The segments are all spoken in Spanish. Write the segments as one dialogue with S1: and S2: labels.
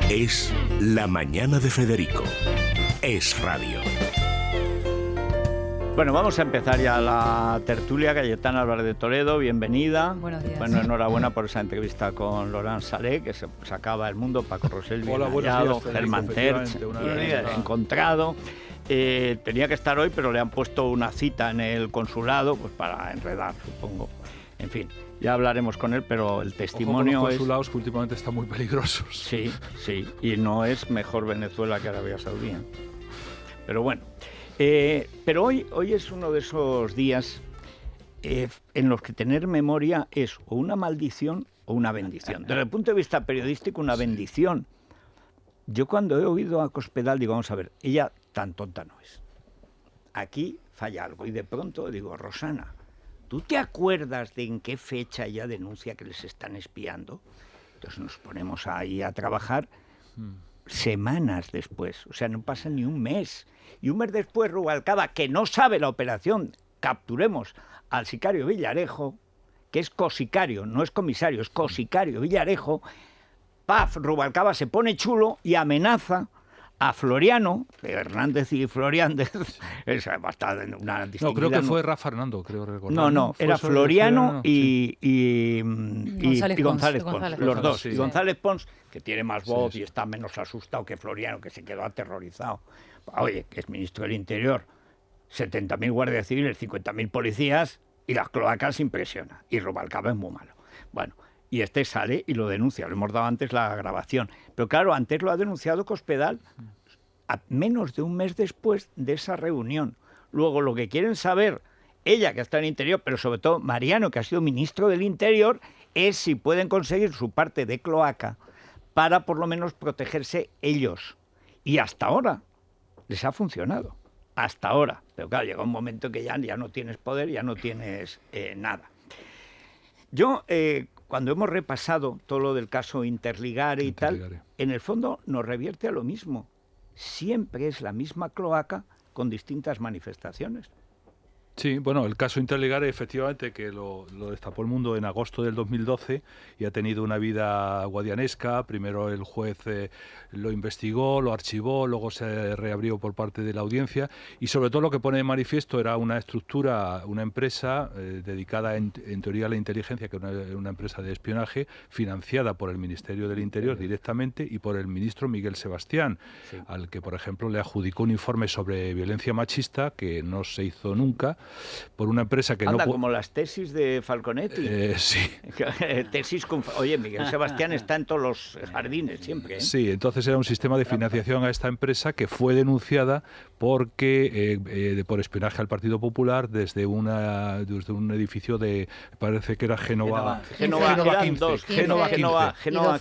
S1: Es La Mañana de Federico. Es radio.
S2: Bueno, vamos a empezar ya la tertulia. Cayetana Álvarez de Toledo, bienvenida.
S3: Buenos días.
S2: Bueno, enhorabuena por esa entrevista con Laurent Salé, que se sacaba El Mundo, Paco Rosell, bien hallado, Germán Terz, encontrado. Tenía que estar hoy, pero le han puesto una cita en el consulado, pues para enredar, supongo. En fin, ya hablaremos con él, pero el testimonio
S4: Ojo con los consulados que últimamente están muy peligrosos.
S2: Sí, sí, y no es mejor Venezuela que Arabia Saudí. Pero bueno. Pero hoy es uno de esos días en los que tener memoria es o una maldición o una bendición. Desde el punto de vista periodístico, una bendición. Yo cuando he oído a Cospedal digo, vamos a ver, ella tan tonta no es. Aquí falla algo y de pronto digo, Rosana, ¿tú te acuerdas de en qué fecha ella denuncia que les están espiando? Entonces nos ponemos ahí a trabajar semanas después, o sea, no pasa ni un mes. Y un mes después, Rubalcaba, que no sabe la operación, capturemos al sicario Villarejo, que es cosicario, no es comisario, es cosicario Villarejo, paf, Rubalcaba se pone chulo y amenaza a Floriano, Hernández y Floriández, es bastante una distinguida.
S4: No, creo que fue Rafa Hernando, creo recordar.
S2: No, era Floriano y González Pons,
S3: González
S2: los
S3: Pons,
S2: dos.
S3: sí.
S2: Y González Pons, que tiene más voz
S4: Sí.
S2: y está menos asustado que Floriano, que se quedó aterrorizado. Oye, que es ministro del Interior, 70.000 guardias civiles, 50.000 policías y las cloacas impresiona. Y Rubalcaba es muy malo. Bueno, y este sale y lo denuncia. Lo hemos dado antes la grabación. Pero claro, antes lo ha denunciado Cospedal a menos de un mes después de esa reunión. Luego, lo que quieren saber, ella que está en el Interior, pero sobre todo Mariano, que ha sido ministro del Interior, es si pueden conseguir su parte de cloaca para por lo menos protegerse ellos. Y hasta ahora les ha funcionado. Hasta ahora. Pero claro, llega un momento que ya no tienes poder, ya no tienes nada. Yo, cuando hemos repasado todo lo del caso Interligare y tal, en el fondo nos revierte a lo mismo. Siempre es la misma cloaca con distintas manifestaciones.
S4: Sí, bueno, el caso Interligare efectivamente que lo destapó el mundo en agosto del 2012 y ha tenido una vida guadianesca. Primero el juez lo investigó, lo archivó, luego se reabrió por parte de la audiencia y sobre todo lo que pone de manifiesto era una estructura, una empresa dedicada en teoría a la inteligencia, que es una empresa de espionaje financiada por el Ministerio del Interior directamente y por el ministro Miguel Sebastián, al que por ejemplo le adjudicó un informe sobre violencia machista que no se hizo nunca, por una empresa que
S2: Anda,
S4: no...
S2: como las tesis de Falconetti.
S4: Sí.
S2: Tesis con... Oye, Miguel Sebastián está en todos los jardines siempre, ¿eh?
S4: Sí, entonces era un sistema de financiación a esta empresa que fue denunciada porque por espionaje al Partido Popular desde un edificio de, parece que era Génova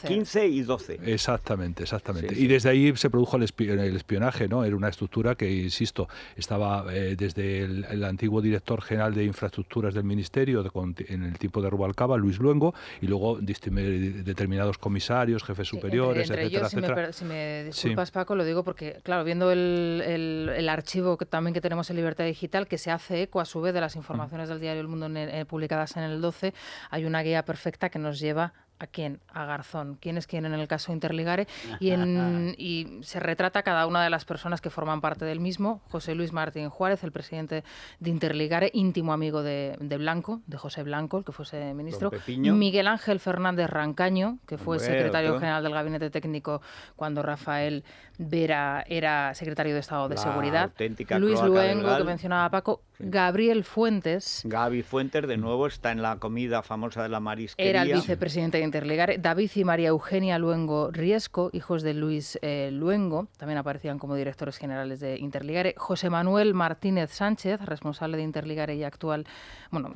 S2: 15 y 12.
S4: Exactamente.
S2: Sí.
S4: Y desde ahí se produjo el espionaje, ¿no? Era una estructura que, insisto, estaba desde el antiguo director general de infraestructuras del Ministerio en el tiempo de Rubalcaba, Luis Luengo, y luego determinados comisarios, jefes superiores,
S3: entre
S4: etcétera,
S3: ellos,
S4: etcétera.
S3: Si me disculpas, Paco, lo digo porque, claro, viendo el archivo que tenemos en Libertad Digital, que se hace eco a su vez de las informaciones del diario El Mundo publicadas en el 12, hay una guía perfecta que nos lleva ¿a quién? A Garzón. ¿Quién es quién en el caso Interligare? Y se retrata cada una de las personas que forman parte del mismo. José Luis Martín Juárez, el presidente de Interligare, íntimo amigo de Blanco, de José Blanco, el que fuese ministro. Miguel Ángel Fernández Rancaño, que fue secretario general del Gabinete Técnico cuando Rafael Vera era secretario de Estado de Seguridad. Luis Luengo, que mencionaba Paco. Gabriel Fuentes.
S2: Gaby Fuentes, de nuevo, está en la comida famosa de la marisquería.
S3: Era el vicepresidente de Interligare. David y María Eugenia Luengo Riesco, hijos de Luis Luengo, también aparecían como directores generales de Interligare. José Manuel Martínez Sánchez, responsable de Interligare y actual,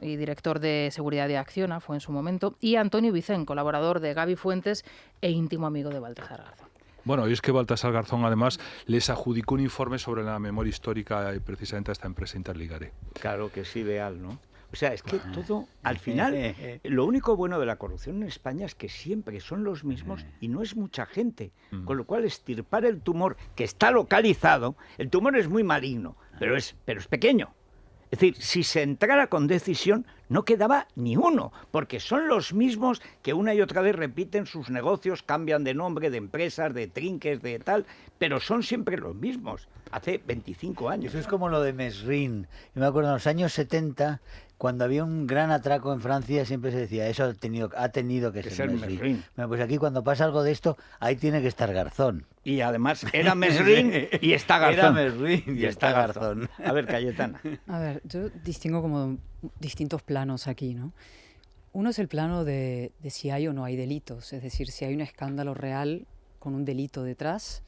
S3: y director de Seguridad de Acciona, fue en su momento. Y Antonio Vicén, colaborador de Gaby Fuentes e íntimo amigo de Baltasar Garzón.
S4: Bueno, y es que Baltasar Garzón, además, les adjudicó un informe sobre la memoria histórica precisamente a esta empresa Interligare.
S2: Claro que es ideal, ¿no? O sea, es que todo, al final, lo único bueno de la corrupción en España es que siempre son los mismos y no es mucha gente. Con lo cual, extirpar el tumor que está localizado, el tumor es muy maligno, pero es pequeño. Es decir, si se entrara con decisión, no quedaba ni uno, porque son los mismos que una y otra vez repiten sus negocios, cambian de nombre, de empresas, de trinques, de tal, pero son siempre los mismos, hace 25 años.
S5: Eso es como lo de Mesrin. Yo me acuerdo en los años 70, cuando había un gran atraco en Francia, siempre se decía, eso ha tenido que ser Mesrin. Bueno, pues aquí cuando pasa algo de esto, ahí tiene que estar Garzón.
S2: Y además era Mesrin y está Garzón.
S5: Era Mesrin y está Garzón.
S2: A ver, Cayetana.
S6: A ver, yo distingo como distintos planos aquí, ¿no? Uno es el plano de si hay o no hay delitos, es decir, si hay un escándalo real con un delito detrás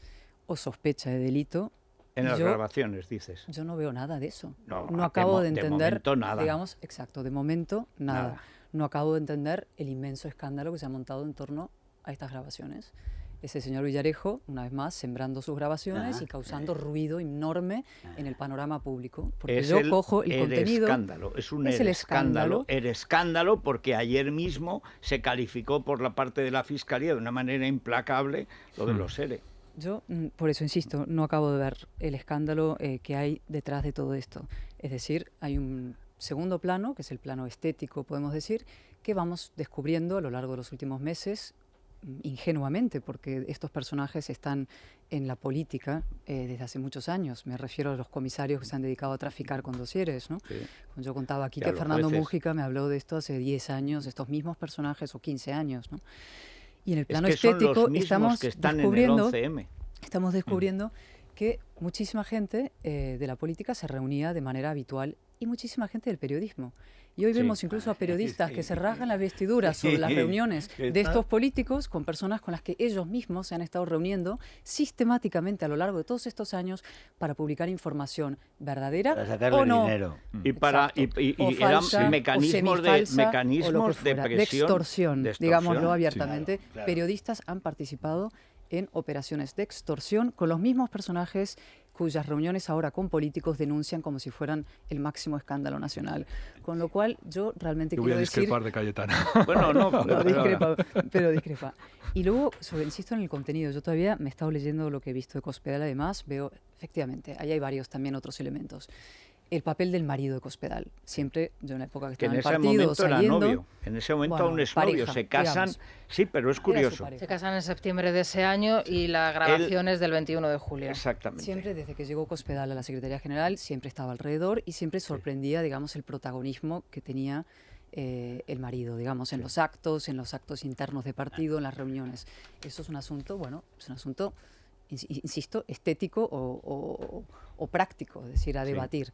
S6: o sospecha de delito.
S2: En las grabaciones, dices.
S6: Yo no veo nada de eso.
S2: No
S6: acabo de entender,
S2: de momento, nada.
S6: Digamos, exacto, de momento nada. No acabo de entender el inmenso escándalo que se ha montado en torno a estas grabaciones. Ese señor Villarejo, una vez más, sembrando sus grabaciones y causando ruido enorme en el panorama público. Porque
S2: es
S6: yo cojo el contenido...
S2: escándalo, es un
S6: escándalo.
S2: El escándalo porque ayer mismo se calificó por la parte de la Fiscalía de una manera implacable lo de los ERE.
S6: Yo, por eso insisto, no acabo de ver el escándalo que hay detrás de todo esto. Es decir, hay un segundo plano, que es el plano estético, podemos decir, que vamos descubriendo a lo largo de los últimos meses, ingenuamente, porque estos personajes están en la política desde hace muchos años. Me refiero a los comisarios que se han dedicado a traficar con dosieres, ¿no? Sí. Yo contaba aquí que Fernando Mújica me habló de esto hace 10 años, estos mismos personajes, o 15 años, ¿no? Y en el plano estético estamos descubriendo que muchísima gente de la política se reunía de manera habitual y muchísima gente del periodismo. Y hoy vemos incluso a periodistas que se rasgan las vestiduras sobre las reuniones de estos políticos con personas con las que ellos mismos se han estado reuniendo sistemáticamente a lo largo de todos estos años para publicar información verdadera
S5: para sacarle
S6: o no.
S5: Dinero.
S2: Y para
S6: falsa,
S2: eran mecanismos de presión,
S6: de extorsión, digámoslo abiertamente.
S5: Sí, claro.
S6: Periodistas han participado en operaciones de extorsión con los mismos personajes cuyas reuniones ahora con políticos denuncian como si fueran el máximo escándalo nacional. Con lo cual, yo realmente quiero decir...
S4: Voy a discrepar de Cayetana.
S2: Bueno, no,
S6: pero discrepa. Y luego, insisto en el contenido, yo todavía me he estado leyendo lo que he visto de Cospedal, además veo, efectivamente, ahí hay varios también otros elementos. El papel del marido de Cospedal. Siempre, yo en la época que estaba en el partido, saliendo...
S2: En ese momento aún es novio, se casan...
S6: Digamos.
S2: Sí, pero es curioso.
S3: Se casan en septiembre de ese año y la grabación es del 21 de julio.
S2: Exactamente.
S6: Siempre, desde que llegó Cospedal a la Secretaría General, siempre estaba alrededor y siempre sorprendía, digamos, el protagonismo que tenía el marido, digamos, en los actos internos de partido, en las reuniones. Eso es un asunto, insisto, estético o práctico, es decir, a debatir.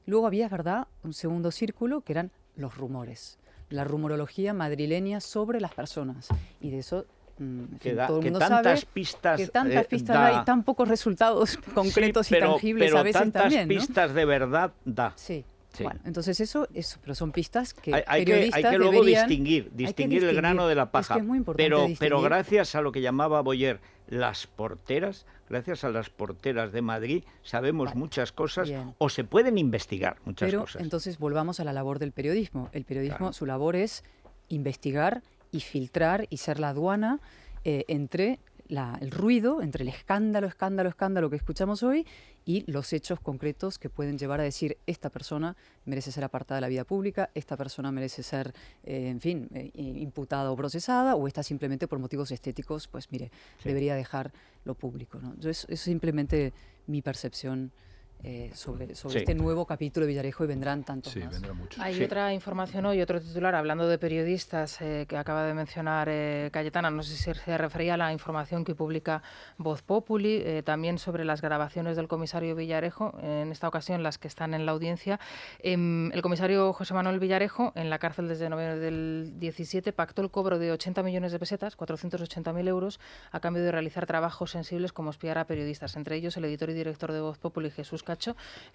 S6: Luego había, es verdad, un segundo círculo que eran los rumores, la rumorología madrileña sobre las personas. Y de eso todo el mundo sabe que tantas pistas hay y tan pocos resultados concretos y tangibles a veces también, ¿no?
S2: Tantas pistas de verdad da.
S6: Sí. Bueno, entonces eso, pero son pistas que
S2: hay
S6: periodistas
S2: que luego
S6: deberían...
S2: distinguir el grano de la paja.
S6: Es que es muy importante
S2: pero gracias a lo que llamaba Boyer las porteras, gracias a las porteras de Madrid, sabemos muchas cosas o se pueden investigar muchas cosas.
S6: Pero entonces volvamos a la labor del periodismo. El periodismo, su labor es investigar y filtrar y ser la aduana entre el ruido, entre el escándalo que escuchamos hoy y los hechos concretos que pueden llevar a decir esta persona merece ser apartada de la vida pública, esta persona merece ser, imputada o procesada, o esta simplemente por motivos estéticos, pues mire, debería dejar lo público, ¿no? Eso es simplemente mi percepción sobre este nuevo capítulo de Villarejo y vendrán tantos más.
S4: Vendrán muchos.
S3: Hay otra información hoy, otro titular, hablando de periodistas que acaba de mencionar Cayetana, no sé si se refería a la información que publica Voz Populi, también sobre las grabaciones del comisario Villarejo, en esta ocasión las que están en la audiencia. El comisario José Manuel Villarejo, en la cárcel desde noviembre del 17, pactó el cobro de 80 millones de pesetas, 480.000 euros, a cambio de realizar trabajos sensibles como espiar a periodistas, entre ellos el editor y director de Voz Populi, Jesús Cacho,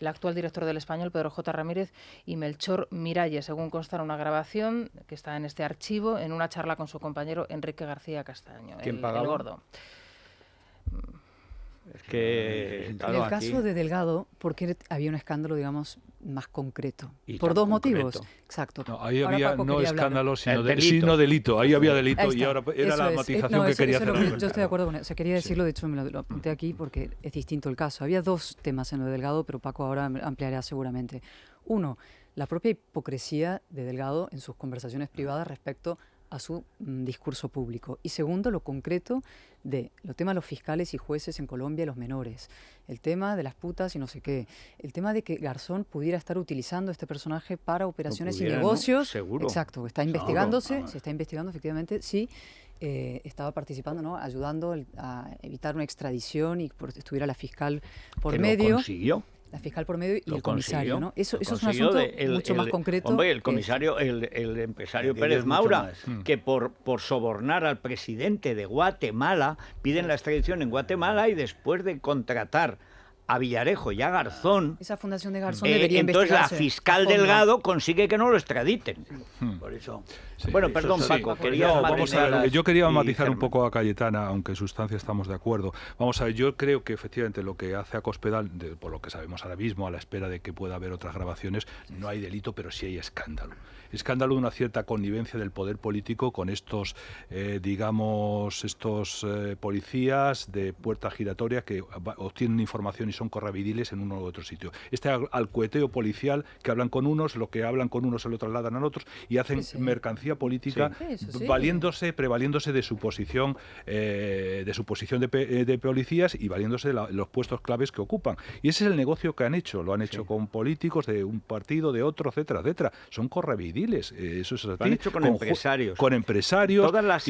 S3: el actual director del Español, Pedro J. Ramírez, y Melchor Miralles, según consta en una grabación que está en este archivo, en una charla con su compañero Enrique García Castaño, el Gordo.
S2: Es que,
S6: claro, en el caso de Delgado, porque había un escándalo, digamos, más concreto.
S2: Y
S6: por dos motivos.
S2: Concreto.
S6: Exacto.
S4: No, ahí había no escándalo, sino
S2: delito.
S4: delito. Ahí había delito y ahora era la matización que quería hacer.
S6: Yo estoy de acuerdo con eso. O sea, quería decirlo, de hecho me lo apunté aquí porque es distinto el caso. Había dos temas en lo de Delgado, pero Paco ahora ampliará seguramente. Uno, la propia hipocresía de Delgado en sus conversaciones privadas respecto a su discurso público. Y segundo, lo concreto de los temas de los fiscales y jueces en Colombia y los menores, el tema de las putas y no sé qué, el tema de que Garzón pudiera estar utilizando este personaje para operaciones y negocios.
S2: ¿No? Seguro.
S6: Exacto, está investigándose, se está investigando efectivamente, sí. Estaba participando, ¿no? Ayudando a evitar una extradición y estuviera la fiscal por medio.
S2: Lo consiguió.
S6: La fiscal por medio y el comisario, ¿no? Eso es un
S2: consiguió
S6: asunto mucho más concreto.
S2: Hombre, el comisario, el empresario Pérez Maura, que por sobornar al presidente de Guatemala, piden la extradición en Guatemala y después de contratar a Villarejo y a Garzón,
S6: esa fundación de Garzón debería
S2: entonces la fiscal Delgado consigue que no lo extraditen.
S5: Por eso.
S2: Sí. Bueno, perdón, Paco,
S4: yo quería matizar un poco a Cayetana, aunque en sustancia estamos de acuerdo. Vamos a ver, yo creo que efectivamente lo que hace a Cospedal, por lo que sabemos ahora mismo, a la espera de que pueda haber otras grabaciones, no hay delito, pero sí hay escándalo. Escándalo de una cierta connivencia del poder político con estos, policías de puerta giratoria que obtienen información y son correvidiles en uno u otro sitio. Este alcueteo policial que hablan con unos, lo que hablan con unos se lo trasladan a otros y hacen mercancía política prevaliéndose de su posición de policías y valiéndose de los puestos claves que ocupan. Y ese es el negocio que han hecho. Lo han hecho con políticos de un partido, de otro, etcétera, etcétera. Son correvidiles. Eso es así.
S2: Lo han hecho con empresarios.
S4: Con empresarios.
S2: Todas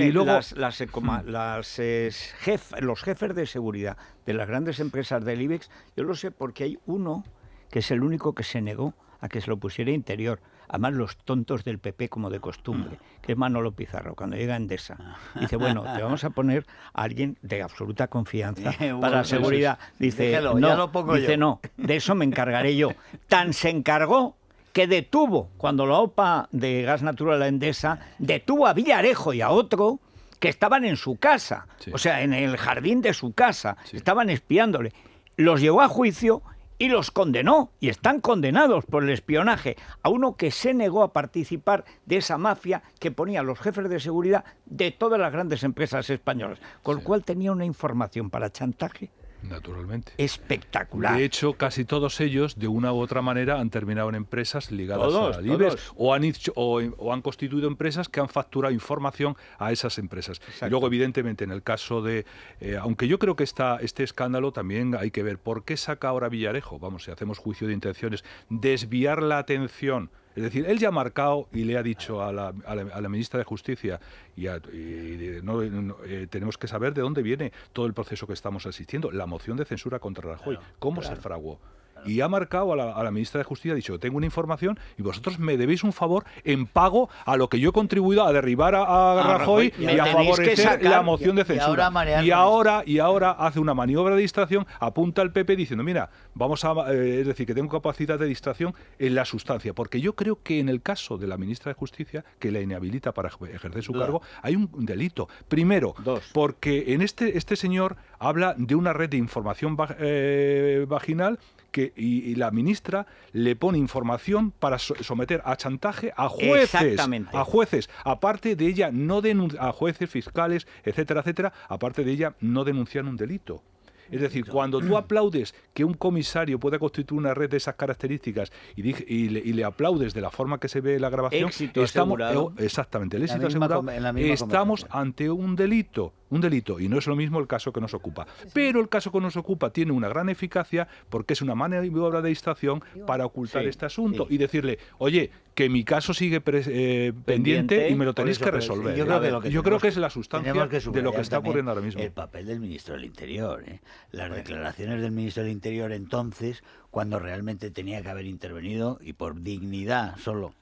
S2: los jefes de seguridad de las grandes empresas del IBEX, yo lo sé porque hay uno que es el único que se negó a que se lo pusiera Interior. Además, los tontos del PP, como de costumbre, que es Manolo Pizarro, cuando llega a Endesa, dice, bueno, te vamos a poner a alguien de absoluta confianza para la seguridad. Dice, no, de eso me encargaré yo. Tan se encargó que detuvo, cuando la OPA de gas natural a Endesa, detuvo a Villarejo y a otro que estaban en su casa, o sea, en el jardín de su casa, estaban espiándole. Los llevó a juicio y los condenó, y están condenados por el espionaje a uno que se negó a participar de esa mafia que ponía a los jefes de seguridad de todas las grandes empresas españolas, con lo cual tenía una información para chantaje
S4: naturalmente
S2: espectacular.
S4: De hecho, casi todos ellos, de una u otra manera, han terminado en empresas ligadas al IBEX o han constituido empresas que han facturado información a esas empresas. Exacto. Y luego, evidentemente, en el caso de... aunque yo creo que este escándalo también hay que ver por qué saca ahora Villarejo. Vamos, si hacemos juicio de intenciones, desviar la atención. Es decir, él ya ha marcado y le ha dicho a la ministra de Justicia tenemos que saber de dónde viene todo el proceso que estamos asistiendo, la moción de censura contra Rajoy, cómo se fraguó. Y ha marcado a la ministra de Justicia, ha dicho, tengo una información y vosotros me debéis un favor en pago a lo que yo he contribuido a derribar a Rajoy y a favorecer la moción de censura. Y ahora hace una maniobra de distracción, apunta al PP diciendo, mira, es decir, que tengo capacidad de distracción en la sustancia. Porque yo creo que en el caso de la ministra de Justicia, que la inhabilita para ejercer su cargo, hay un delito. Primero, porque en este señor habla de una red de información vaginal y la ministra le pone información para someter a chantaje a jueces, aparte de ella no a jueces, fiscales, etcétera, etcétera, aparte de ella no denunciar un delito. Es decir, cuando tú aplaudes que un comisario pueda constituir una red de esas características y le aplaudes de la forma que se ve la grabación, estamos ante un delito. Y no es lo mismo el caso que nos ocupa. Pero el caso que nos ocupa tiene una gran eficacia porque es una maniobra de distracción para ocultar este asunto y decirle, oye, que mi caso sigue pendiente y me lo tenéis que resolver. Yo creo que es la sustancia de lo que está ocurriendo ahora mismo.
S5: El papel del ministro del Interior, las declaraciones del ministro del Interior entonces, cuando realmente tenía que haber intervenido y por dignidad solo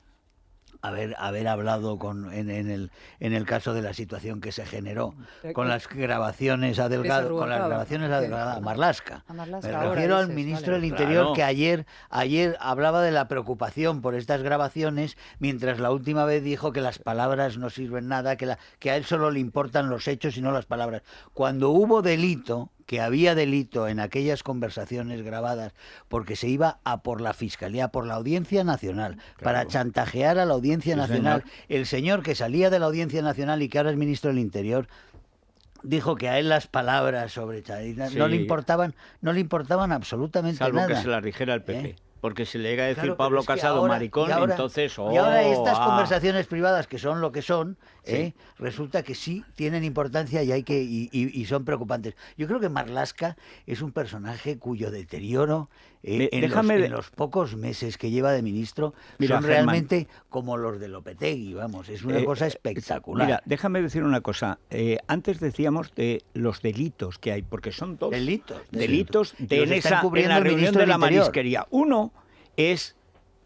S5: haber hablado en el caso de la situación que se generó con las grabaciones a Delgado, a Marlaska. Me refiero al ministro del Interior que ayer hablaba de la preocupación por estas grabaciones, mientras la última vez dijo que las palabras no sirven nada, que a él solo le importan los hechos y no las palabras. Cuando hubo delito, que había delito en aquellas conversaciones grabadas, porque se iba a por la Fiscalía, por la Audiencia Nacional, para chantajear a la Audiencia Nacional.
S2: Señor.
S5: El señor que salía de la Audiencia Nacional y que ahora es ministro del Interior, dijo que a él las palabras sobre Chávez no le importaban absolutamente
S2: salvo
S5: nada.
S2: Que se las dijera el PP. porque si le llega a decir
S5: Claro,
S2: Pablo
S5: pero es que
S2: Casado
S5: ahora-
S2: maricón,
S5: y ahora-
S2: entonces...
S5: y ahora estas
S2: ah.
S5: conversaciones privadas, que son lo que son,
S2: Sí.
S5: resulta que sí tienen importancia y hay que y son preocupantes. Yo creo que Marlaska es un personaje cuyo deterioro en los pocos meses que lleva de ministro
S2: Mira,
S5: son
S2: Germán,
S5: realmente como los de Lopetegui, vamos, es una cosa espectacular.
S2: Mira, déjame decir una cosa. Antes decíamos de los delitos que hay, porque son dos
S5: Delitos
S2: de
S5: Los está
S2: en
S5: encubriendo
S2: la
S5: el
S2: reunión
S5: ministro
S2: de
S5: del
S2: la
S5: Interior.
S2: marisquería. Uno es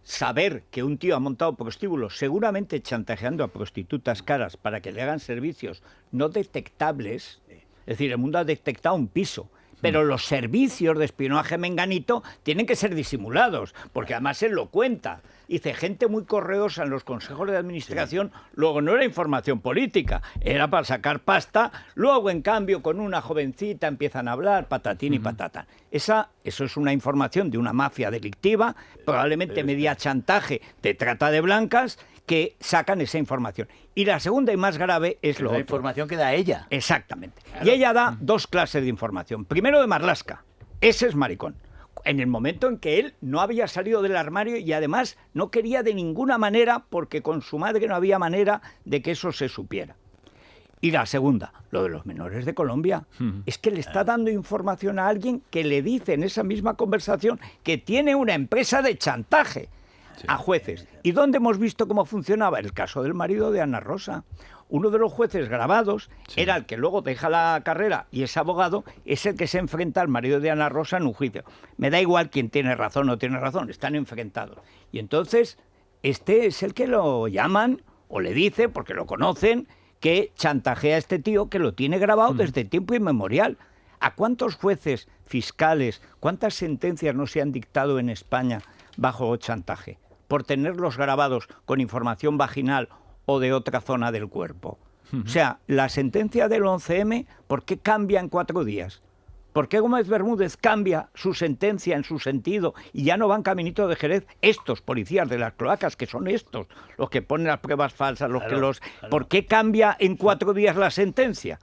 S2: saber que un tío ha montado prostíbulos, seguramente chantajeando a prostitutas caras para que le hagan servicios no detectables. Es decir, el mundo ha detectado un piso. Pero los servicios de espionaje menganito tienen que ser disimulados, porque además él lo cuenta. Dice, gente muy correosa en los consejos de administración, luego no era información política, era para sacar pasta, luego en cambio con una jovencita empiezan a hablar, patatín y patata. Eso es una información de una mafia delictiva, probablemente media chantaje de trata de blancas, que sacan esa información. Y la segunda y más grave es
S5: La información que da ella.
S2: Exactamente. Claro. Y ella da dos clases de información. Primero de Marlaska. Ese es maricón. En el momento en que él no había salido del armario y además no quería de ninguna manera, porque con su madre no había manera de que eso se supiera. Y la segunda, lo de los menores de Colombia, es que le está dando información a alguien que le dice en esa misma conversación que tiene una empresa de chantaje a jueces. ¿Y dónde hemos visto cómo funcionaba? El caso del marido de Ana Rosa. Uno de los jueces grabados era el que luego deja la carrera y es abogado, es el que se enfrenta al marido de Ana Rosa en un juicio. Me da igual quién tiene razón o no tiene razón, están enfrentados. Y entonces, este es el que lo llaman o le dice, porque lo conocen, que chantajea a este tío que lo tiene grabado desde tiempo inmemorial. ¿A cuántos jueces, fiscales, cuántas sentencias no se han dictado en España bajo chantaje? Por tenerlos grabados con información vaginal o de otra zona del cuerpo. O sea, la sentencia del 11M, ¿por qué cambia en 4 días? ¿Por qué Gómez Bermúdez cambia su sentencia en su sentido y ya no van caminito de Jerez estos policías de las cloacas, que son estos, los que ponen las pruebas falsas, ¿Por qué cambia en 4 días la sentencia?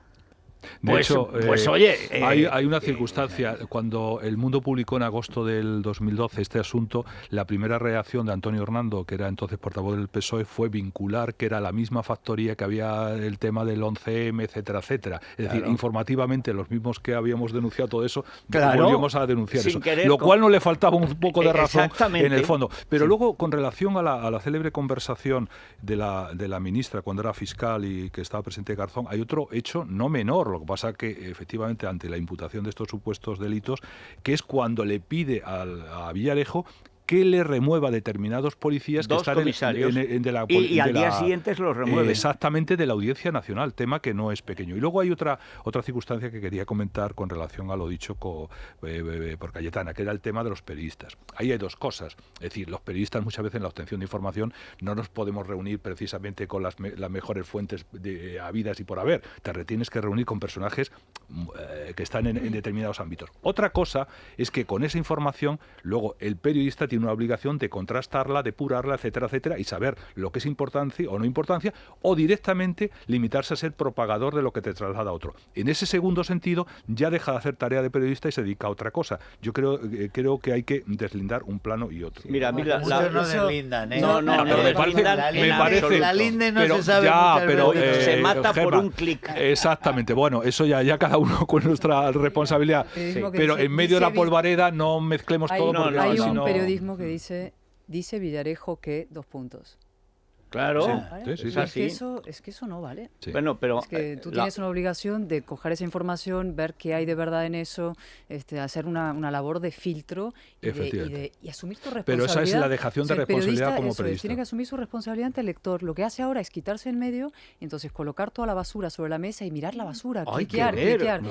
S4: De hecho,
S2: oye,
S4: hay una circunstancia. Cuando El Mundo publicó en agosto del 2012 este asunto, la primera reacción de Antonio Hernando, que era entonces portavoz del PSOE, fue vincular que era la misma factoría que había el tema del 11M, etcétera, etcétera. Es decir, informativamente los mismos que habíamos denunciado todo eso, volvíamos a denunciar eso. Lo cual no le faltaba un poco de razón en el fondo. Pero luego, con relación a la célebre conversación de la ministra cuando era fiscal y que estaba presente Garzón, hay otro hecho no menor. Lo que pasa que, efectivamente, ante la imputación de estos supuestos delitos, que es cuando le pide a Villarejo que le remueva determinados policías que están
S2: y al día siguiente los remueve.
S4: Exactamente, de la Audiencia Nacional, tema que no es pequeño. Y luego hay otra circunstancia que quería comentar con relación a lo dicho por Cayetana, que era el tema de los periodistas. Ahí hay dos cosas. Es decir, los periodistas muchas veces en la obtención de información no nos podemos reunir precisamente con las mejores fuentes habidas y por haber. Te tienes que reunir con personajes que están en determinados ámbitos. Otra cosa es que con esa información luego el periodista tiene una obligación de contrastarla, depurarla, etcétera, etcétera, y saber lo que es importancia o no importancia, o directamente limitarse a ser propagador de lo que te traslada a otro. En ese segundo sentido, ya deja de hacer tarea de periodista y se dedica a otra cosa. Yo creo que hay que deslindar un plano y otro.
S5: Mira, muchos no deslindan, ¿eh?
S2: No deslindan.
S5: Me parece. La linde no se sabe
S4: pero
S2: se mata por un clic.
S4: Exactamente. Bueno, eso ya cada uno con nuestra responsabilidad. Pero en medio de la polvareda no mezclemos todo. Porque
S6: hay un periodismo que dice Villarejo que ...
S2: Claro,
S4: sí.
S6: Es que eso no vale.
S4: Sí.
S2: Bueno, pero
S6: es que tú tienes una obligación de coger esa información, ver qué hay de verdad en eso, hacer una labor de filtro y asumir tu responsabilidad.
S4: Pero esa es la dejación de responsabilidad como periodista.
S6: Tiene que asumir su responsabilidad ante el lector. Lo que hace ahora es quitarse en medio y entonces colocar toda la basura sobre la mesa y mirar la basura, cliquear.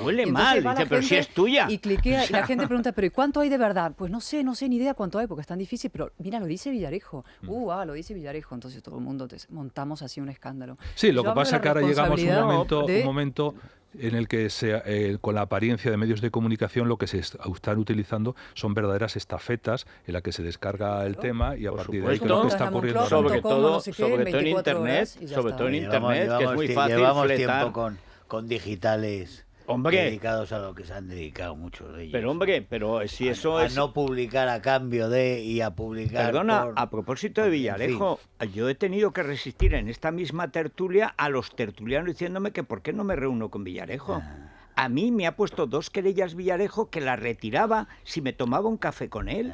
S2: Huele mal, dice, pero si es tuya.
S6: Y cliquea, y la gente pregunta, ¿pero y cuánto hay de verdad? Pues no sé ni idea cuánto hay porque es tan difícil, pero mira, lo dice Villarejo. Lo dice Villarejo, entonces todo el mundo montamos así un escándalo.
S4: Sí, lo que pasa es que ahora llegamos a un momento en el que con la apariencia de medios de comunicación lo que se están utilizando son verdaderas estafetas en la que se descarga el tema y a partir de ahí lo que está ocurriendo
S2: sobre todo en Internet, que es muy fácil
S5: llevamos
S2: fletar.
S5: tiempo con digitales dedicados a lo que se han dedicado muchos de ellos.
S2: Pero hombre, pero si eso es...
S5: A no publicar a cambio de y a publicar...
S2: Perdona, a propósito de Villarejo, yo he tenido que resistir en esta misma tertulia a los tertulianos diciéndome que por qué no me reúno con Villarejo. A mí me ha puesto 2 querellas Villarejo que las retiraba si me tomaba un café con él.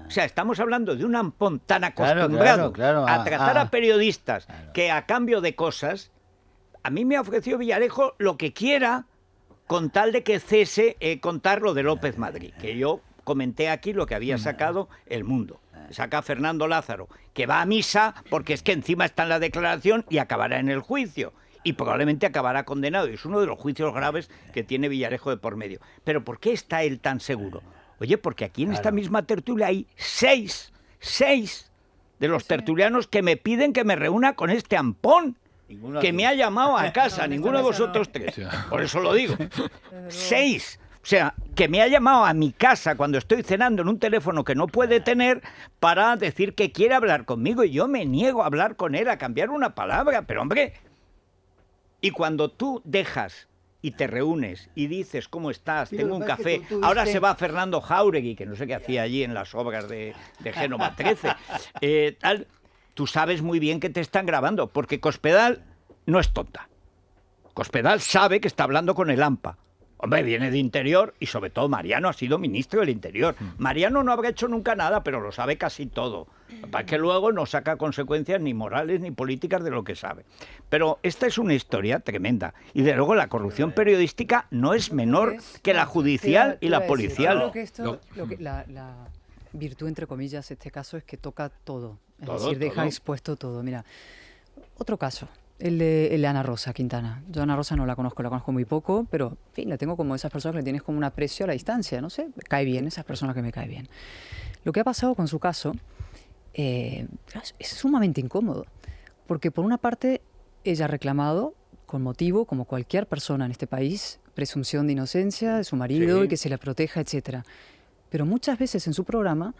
S2: O sea, estamos hablando de un ampón tan acostumbrado a tratar a periodistas que a cambio de cosas, a mí me ha ofrecido Villarejo lo que quiera con tal de que cese contar lo de López Madrid, que yo comenté aquí lo que había sacado El Mundo. Saca a Fernando Lázaro, que va a misa porque es que encima está en la declaración y acabará en el juicio. Y probablemente acabará condenado. Y es uno de los juicios graves que tiene Villarejo de por medio. Pero ¿por qué está él tan seguro? Oye, porque aquí en esta misma tertulia hay 6 de los tertulianos que me piden que me reúna con este ampón. Que me ha llamado a casa, ninguno de vosotros 3. Por eso lo digo. 6. O sea, que me ha llamado a mi casa cuando estoy cenando en un teléfono que no puede tener para decir que quiere hablar conmigo y yo me niego a hablar con él, a cambiar una palabra. Pero hombre, y cuando tú dejas y te reúnes y dices cómo estás, tengo un café, ahora se va Fernando Jáuregui, que no sé qué hacía allí en las obras de Génova 13, tú sabes muy bien que te están grabando, porque Cospedal no es tonta. Cospedal sabe que está hablando con el AMPA. Hombre, viene de Interior y sobre todo Mariano ha sido ministro del Interior. Mariano no habrá hecho nunca nada, pero lo sabe casi todo. Para que luego no saca consecuencias ni morales ni políticas de lo que sabe. Pero esta es una historia tremenda. Y de luego la corrupción periodística no es menor que la judicial y la policial.
S6: Creo que esto, la virtud, entre comillas, este caso es que toca todo. Es decir, deja expuesto todo. Mira, otro caso. El de Ana Rosa Quintana. Yo a Ana Rosa no la conozco muy poco, pero en fin, la tengo como esas personas que le tienes como un aprecio a la distancia, no sé, me cae bien, esas personas que me caen bien. Lo que ha pasado con su caso es sumamente incómodo, porque por una parte ella ha reclamado, con motivo, como cualquier persona en este país, presunción de inocencia de su marido y que se la proteja, etcétera. Pero muchas veces en su programa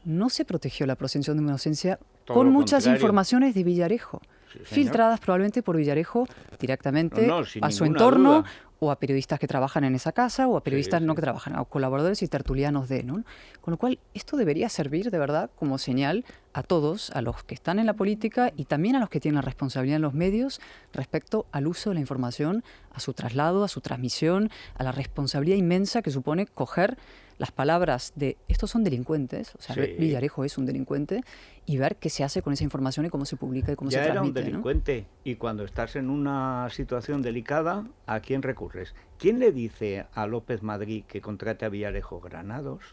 S6: no se protegió la presunción de inocencia con muchas informaciones de Villarejo. Filtradas probablemente por Villarejo directamente a su entorno o a periodistas que trabajan en esa casa o a periodistas no que trabajan, a colaboradores y tertulianos de, ¿no? Con lo cual, esto debería servir de verdad como señal a todos, a los que están en la política y también a los que tienen la responsabilidad en los medios respecto al uso de la información, a su traslado, a su transmisión, a la responsabilidad inmensa que supone coger las palabras de estos son delincuentes, o sea, Villarejo es un delincuente, y ver qué se hace con esa información y cómo se publica y cómo se transmite.
S2: Ya era un delincuente, ¿no? Y cuando estás en una situación delicada, ¿a quién recurres? ¿Quién le dice a López Madrid que contrate a Villarejo? ¿Granados?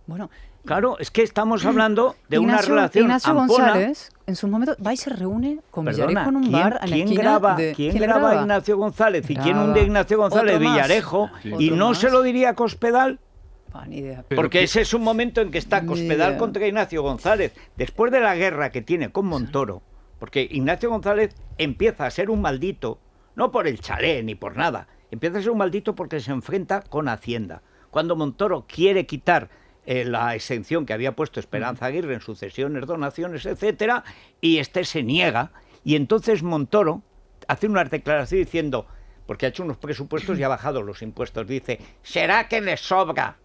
S6: Bueno,
S2: claro, es que estamos hablando de una relación
S6: Ignacio
S2: ampona.
S6: González, en sus momentos, va y se reúne con Villarejo en un bar en la esquina
S2: ¿Quién graba a Ignacio González? ¿Y quién hunde a Ignacio González? Villarejo. ¿Y no se lo diría a Cospedal?
S6: Ni idea.
S2: Porque ese es un momento en que está Cospedal contra Ignacio González. Después de la guerra que tiene con Montoro, porque Ignacio González empieza a ser un maldito, no por el chalet ni por nada, empieza a ser un maldito porque se enfrenta con Hacienda. Cuando Montoro quiere quitar la exención que había puesto Esperanza Aguirre en sucesiones, donaciones, etcétera, y este se niega, y entonces Montoro hace unas declaraciones diciendo, porque ha hecho unos presupuestos y ha bajado los impuestos, dice, ¿será que le sobra?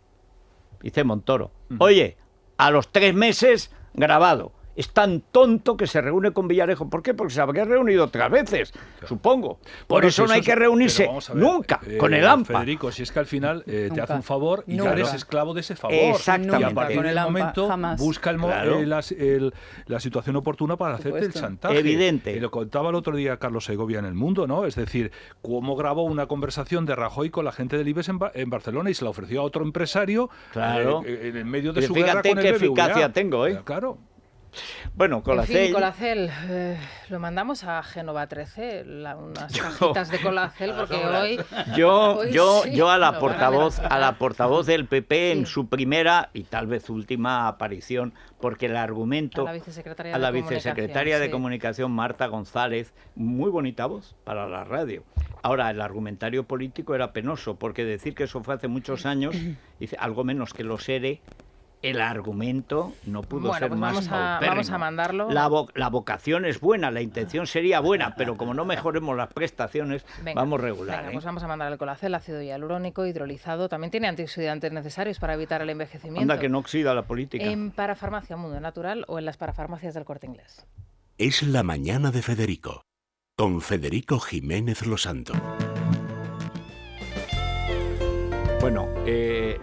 S2: Dice Montoro, oye, a los 3 meses grabado. Es tan tonto que se reúne con Villarejo. ¿Por qué? Porque se habría reunido otras veces, supongo. Por eso no hay que reunirse nunca con el AMPA.
S4: Federico, si es que al final te hace un favor y ya eres esclavo de ese favor.
S2: Exactamente.
S4: Y a partir del momento
S6: jamás.
S4: busca la situación oportuna para hacerte el chantaje.
S2: Evidente.
S4: Y lo contaba el otro día Carlos Segovia en El Mundo, ¿no? Es decir, cómo grabó una conversación de Rajoy con la gente del IBEX en Barcelona y se la ofreció a otro empresario en el medio de su guerra con el BBVA.
S2: Fíjate qué eficacia tengo, ¿eh?
S4: Claro.
S2: Bueno, Colacel.
S3: En fin, Colacel, lo mandamos a Génova 13, unas cajitas de Colacel, porque hoy...
S2: Yo a la portavoz del PP en su primera y tal vez última aparición, porque el argumento...
S3: A la vicesecretaria
S2: de Comunicación, Marta González, muy bonita voz para la radio. Ahora, el argumentario político era penoso, porque decir que eso fue hace muchos años, dice algo menos que los ERE, el argumento no pudo ser
S3: pues
S2: más paupérrimo.
S3: vamos a mandarlo.
S2: La vocación es buena, la intención sería buena, pero como no mejoremos las prestaciones, vamos regular.
S3: Venga, pues vamos a mandar el colacel, ácido hialurónico, hidrolizado. También tiene antioxidantes necesarios para evitar el envejecimiento.
S2: Anda, que no oxida la política.
S3: En Parafarmacia Mundo Natural o en las parafarmacias del Corte Inglés.
S1: Es la mañana de Federico, con Federico Jiménez Losanto.
S2: Bueno,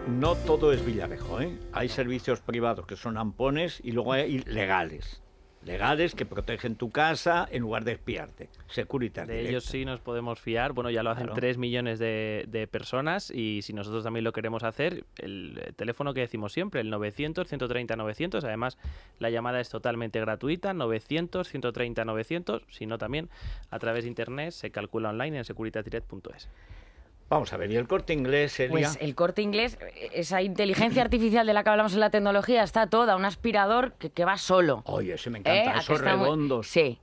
S2: no todo es Villarejo, ¿eh? Hay servicios privados que son ampones y luego hay legales. Legales que protegen tu casa en lugar de espiarte. Securitas
S7: de ellos sí nos podemos fiar. Bueno, ya lo hacen 3 millones de personas y si nosotros también lo queremos hacer, el teléfono que decimos siempre, el 900-130-900. Además, la llamada es totalmente gratuita, 900-130-900. Si no, también a través de internet se calcula online en securitasdirect.es.
S2: Vamos a ver, ¿y el Corte Inglés, Elia?
S8: Pues el Corte Inglés, esa inteligencia artificial de la que hablamos en la tecnología, está toda, un aspirador que va solo.
S2: Oye, ese me encanta, esos redondos.
S8: Sí,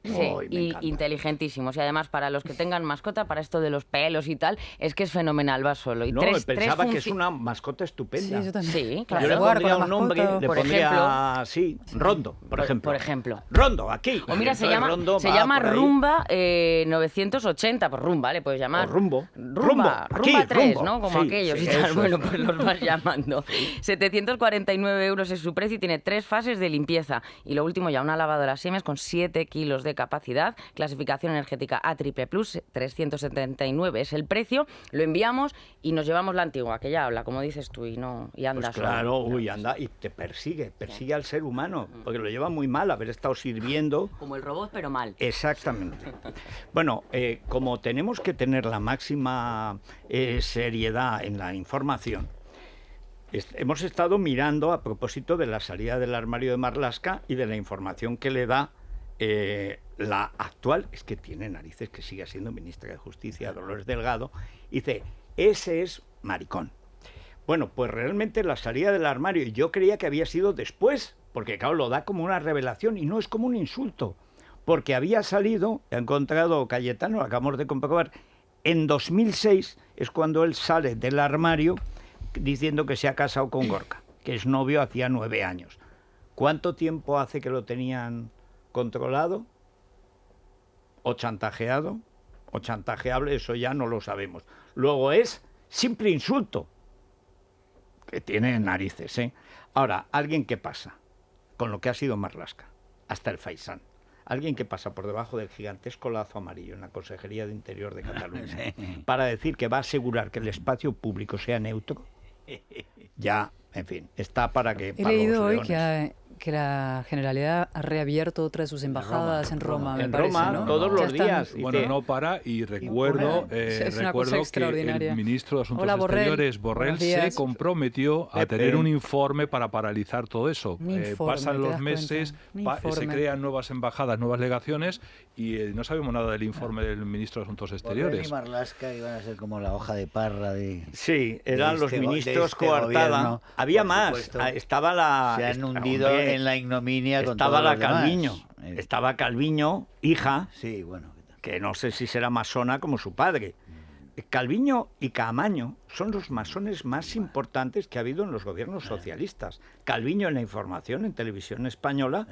S2: y
S8: inteligentísimos. Y además, para los que tengan mascota, para esto de los pelos y tal, es que es fenomenal, va solo. Y
S2: no, pensaba que es una mascota estupenda.
S6: Sí, yo también.
S8: Sí, claro.
S2: Yo le pondría un nombre, le pondría así, Rondo, por ejemplo.
S8: Por ejemplo.
S2: Rondo, aquí.
S8: O mira, se llama Rumba 980, por Rumba, le puedes llamar.
S2: O Rumbo.
S8: Rumba 3, rumbo, ¿no? Como aquellos y tal. Bueno,
S2: es.
S8: pues los vas llamando. 749 euros es su precio y tiene 3 fases de limpieza. Y lo último, ya una lavadora Siemens con 7 kilos de capacidad, clasificación energética A++, 379 es el precio. Lo enviamos y nos llevamos la antigua, que ya habla, como dices tú, y anda
S2: pues claro, anda, y te persigue al ser humano, porque lo lleva muy mal haber estado sirviendo.
S8: Como el robot, pero mal.
S2: Exactamente. Bueno, como tenemos que tener la máxima seriedad en la información, hemos estado mirando a propósito de la salida del armario de Marlaska y de la información que le da la actual, es que tiene narices que sigue siendo ministra de Justicia, Dolores Delgado, y dice, ese es maricón. Bueno, pues realmente la salida del armario, yo creía que había sido después, porque claro, lo da como una revelación y no es como un insulto, porque había salido, he encontrado Cayetano, lo acabamos de comprobar, en 2006 es cuando él sale del armario diciendo que se ha casado con Gorka, que es novio hacía 9 años. ¿Cuánto tiempo hace que lo tenían controlado? ¿O chantajeado? ¿O chantajeable? Eso ya no lo sabemos. Luego es simple insulto, que tiene narices, ¿eh? Ahora, alguien que pasa con lo que ha sido Marlaska, hasta el Faisán. Alguien que pasa por debajo del gigantesco lazo amarillo en la Consejería de Interior de Cataluña para decir que va a asegurar que el espacio público sea neutro, ya, en fin, está para que...
S6: He leído hoy que la Generalidad ha reabierto otra de sus embajadas en Roma, me parece, ¿no?
S2: Todos los días.
S4: Bueno, no para, y recuerdo que el ministro de Asuntos Exteriores, Borrell, se comprometió a tener un informe para paralizar todo eso. Pasan los meses, se crean nuevas embajadas, nuevas legaciones, y no sabemos nada del informe del ministro de Asuntos Exteriores.
S5: Borrell y Marlaska iban a ser como la hoja de parra de...
S2: Sí, eran los ministros coartada. Había más, estaba la...
S5: Se han hundido en la ignominia con
S2: estaba
S5: todos
S2: la
S5: los demás.
S2: Calviño, estaba Calviño, hija,
S5: sí, bueno,
S2: que no sé si será masona como su padre. Calviño y Caamaño son los masones más importantes que ha habido en los gobiernos socialistas. Calviño en la información en Televisión Española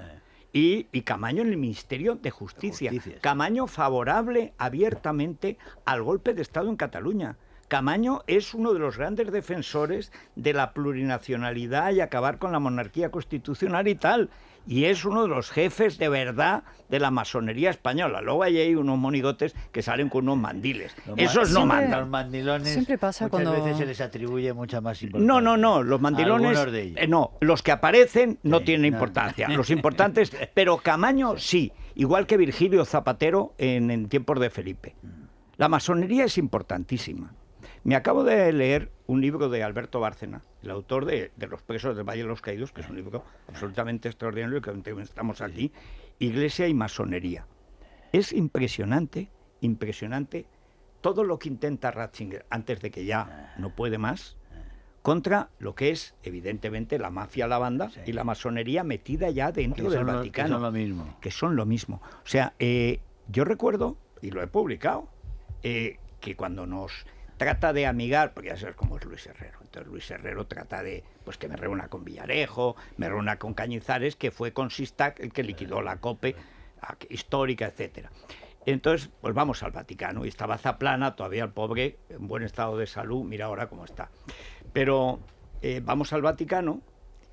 S2: y Caamaño en el Ministerio de Justicia. Caamaño favorable abiertamente al golpe de Estado en Cataluña. Caamaño es uno de los grandes defensores de la plurinacionalidad y acabar con la monarquía constitucional y tal. Y es uno de los jefes de verdad de la masonería española. Luego hay ahí unos monigotes que salen con unos mandiles. Esos no mandan.
S5: Los mandilones
S6: siempre pasa
S5: muchas veces se les atribuye mucha más importancia.
S2: No, los mandilones... no, los que aparecen no tienen importancia. Los importantes... Pero Caamaño sí, igual que Virgilio Zapatero en tiempos de Felipe. La masonería es importantísima. Me acabo de leer un libro de Alberto Bárcena, el autor de Los presos del Valle de los Caídos, que es un libro absolutamente extraordinario y que estamos aquí, Iglesia y masonería. Es impresionante todo lo que intenta Ratzinger, antes de que ya no puede más, contra lo que es, evidentemente, la mafia lavanda y la masonería metida ya dentro del Vaticano. Que son lo mismo. O sea, yo recuerdo, y lo he publicado, que cuando nos trata de amigar, porque ya sabes cómo es Luis Herrero. Entonces Luis Herrero trata de pues que me reúna con Villarejo, me reúna con Cañizares, que fue con Sistac el que liquidó la COPE histórica, etcétera. Entonces, pues vamos al Vaticano, y estaba Zaplana, todavía el pobre, en buen estado de salud, mira ahora cómo está. Pero vamos al Vaticano,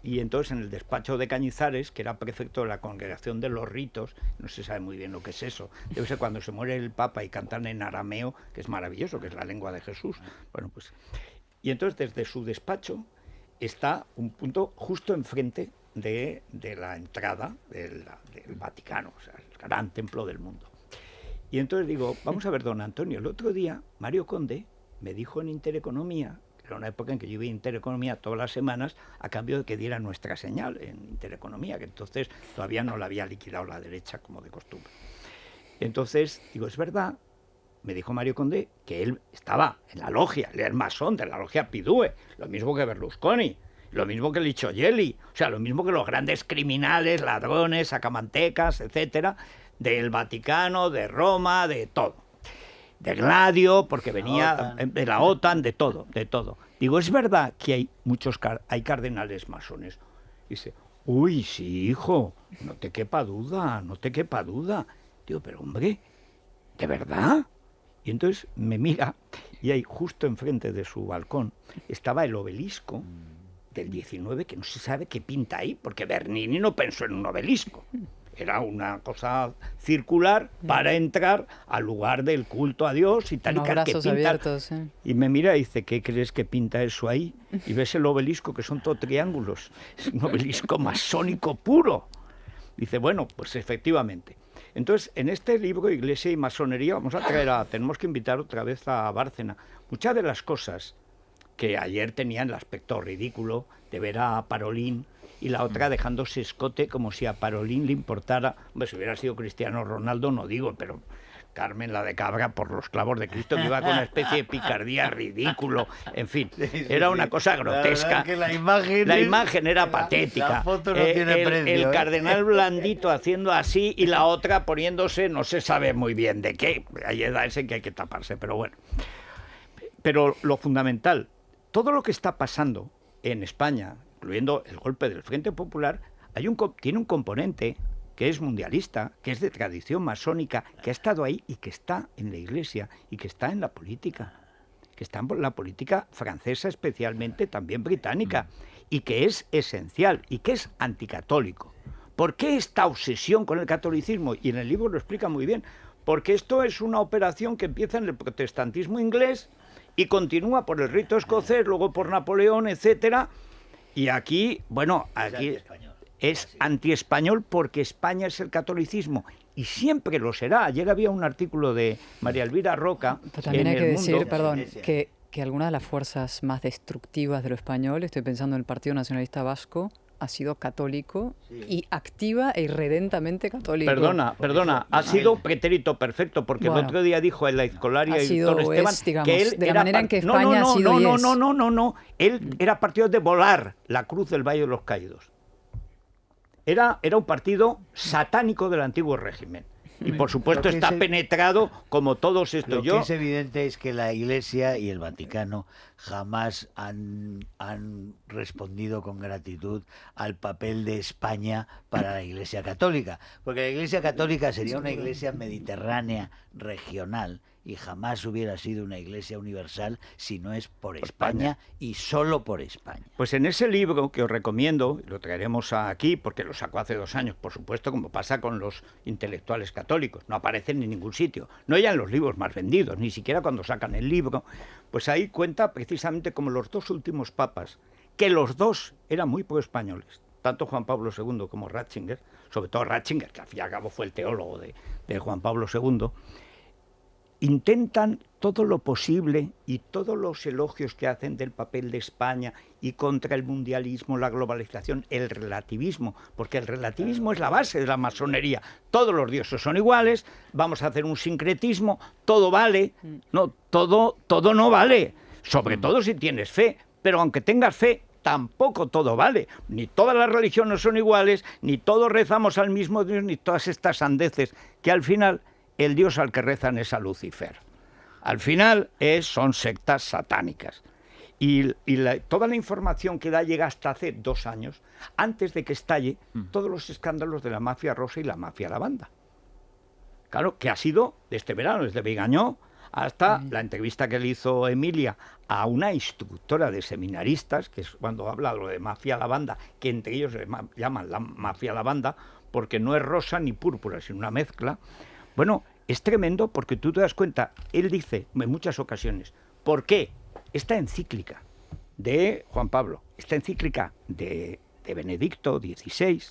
S2: y entonces en el despacho de Cañizares, que era prefecto de la Congregación de los Ritos, no se sabe muy bien lo que es eso, debe ser cuando se muere el Papa y cantan en arameo, que es maravilloso, que es la lengua de Jesús. Bueno, pues, y entonces desde su despacho está un punto justo enfrente de la entrada del Vaticano, o sea, el gran templo del mundo. Y entonces digo, vamos a ver, don Antonio, el otro día Mario Conde me dijo en Intereconomía, que era una época en que yo iba a Intereconomía todas las semanas a cambio de que diera nuestra señal en Intereconomía, que entonces todavía no la había liquidado la derecha como de costumbre. Entonces, digo, es verdad, me dijo Mario Conde que él estaba en la logia, él era masón de la logia Pidue, lo mismo que Berlusconi, lo mismo que Licciolelli, o sea, lo mismo que los grandes criminales, ladrones, sacamantecas, etcétera, del Vaticano, de Roma, de todo. De Gladio, porque venía de la OTAN, de todo, de todo. Digo, es verdad que hay hay cardenales masones. Dice, uy, sí, hijo, no te quepa duda, no te quepa duda. Digo, pero hombre, ¿de verdad? Y entonces me mira, y ahí justo enfrente de su balcón estaba el obelisco del 19, que no se sabe qué pinta ahí, porque Bernini no pensó en un obelisco. Era una cosa circular para entrar al lugar del culto a Dios y tal y tal, que pinta.
S6: Abiertos,
S2: Y me mira y dice, ¿qué crees que pinta eso ahí? Y ves el obelisco, que son todo triángulos. Es un obelisco masónico puro. Dice, bueno, pues efectivamente. Entonces, en este libro, Iglesia y Masonería, tenemos que invitar otra vez a Bárcena. Muchas de las cosas que ayer tenían el aspecto ridículo de ver a Parolín, y la otra dejándose escote como si a Parolín le importara, hombre, si hubiera sido Cristiano Ronaldo, no digo, pero Carmen la de Cabra por los clavos de Cristo, que iba con una especie de picardía ridículo, en fin, era una cosa grotesca.
S5: La imagen
S2: era patética.
S5: La foto no tiene precio,
S2: el cardenal blandito haciendo así y la otra poniéndose, no se sabe muy bien de qué, hay edades en que hay que taparse, pero bueno. Pero lo fundamental, todo lo que está pasando en España, incluyendo el golpe del Frente Popular, tiene un componente que es mundialista, que es de tradición masónica, que ha estado ahí y que está en la Iglesia y que está en la política, que está en la política francesa especialmente, también británica, y que es esencial y que es anticatólico. ¿Por qué esta obsesión con el catolicismo? Y en el libro lo explica muy bien, porque esto es una operación que empieza en el protestantismo inglés y continúa por el rito escocés, luego por Napoleón, etcétera. Y aquí, bueno, aquí es antiespañol porque España es el catolicismo y siempre lo será. Ayer había un artículo de María Elvira Roca.
S6: Pero también hay que decir, perdón, que algunas de las fuerzas más destructivas de lo español, estoy pensando en el Partido Nacionalista Vasco, ha sido católico y activa e irredentamente católico.
S2: Perdona, ha sido pretérito perfecto, porque el otro día dijo en la Escolaria y Don Esteban
S6: digamos,
S2: que él
S6: de la manera en que España ha sido
S2: no, él era partido de volar la cruz del Valle de los Caídos. Era un partido satánico del antiguo régimen. Y por supuesto está penetrado como todos estos.
S5: Lo que es evidente es que la Iglesia y el Vaticano jamás han respondido con gratitud al papel de España para la Iglesia Católica, porque la Iglesia Católica sería una iglesia mediterránea regional y jamás hubiera sido una iglesia universal si no es por España y solo por España.
S2: Pues en ese libro que os recomiendo, lo traeremos aquí porque lo sacó hace 2 años, por supuesto, como pasa con los intelectuales católicos, no aparecen en ningún sitio, no ya en los libros más vendidos, ni siquiera cuando sacan el libro, pues ahí cuenta precisamente como los 2 últimos papas, que los 2 eran muy pro-españoles, tanto Juan Pablo II como Ratzinger, sobre todo Ratzinger, que al fin y al cabo fue el teólogo de Juan Pablo II, intentan todo lo posible y todos los elogios que hacen del papel de España y contra el mundialismo, la globalización, el relativismo, porque el relativismo es la base de la masonería. Todos los dioses son iguales, vamos a hacer un sincretismo, todo vale, no, todo no vale, sobre todo si tienes fe, pero aunque tengas fe, tampoco todo vale. Ni todas las religiones son iguales, ni todos rezamos al mismo Dios, ni todas estas sandeces, que al final el Dios al que rezan es a Lucifer. Al final son sectas satánicas. Y toda la información que da llega hasta hace 2 años, antes de que estalle todos los escándalos de la mafia rosa y la mafia lavanda. Claro, que ha sido de este verano, desde Bigañó hasta la entrevista que le hizo Emilia a una instructora de seminaristas, que es cuando habla lo de mafia lavanda, que entre ellos le llaman la mafia lavanda, porque no es rosa ni púrpura, sino una mezcla. Bueno, es tremendo porque tú te das cuenta, él dice en muchas ocasiones, ¿por qué? Esta encíclica de Juan Pablo, esta encíclica de Benedicto XVI,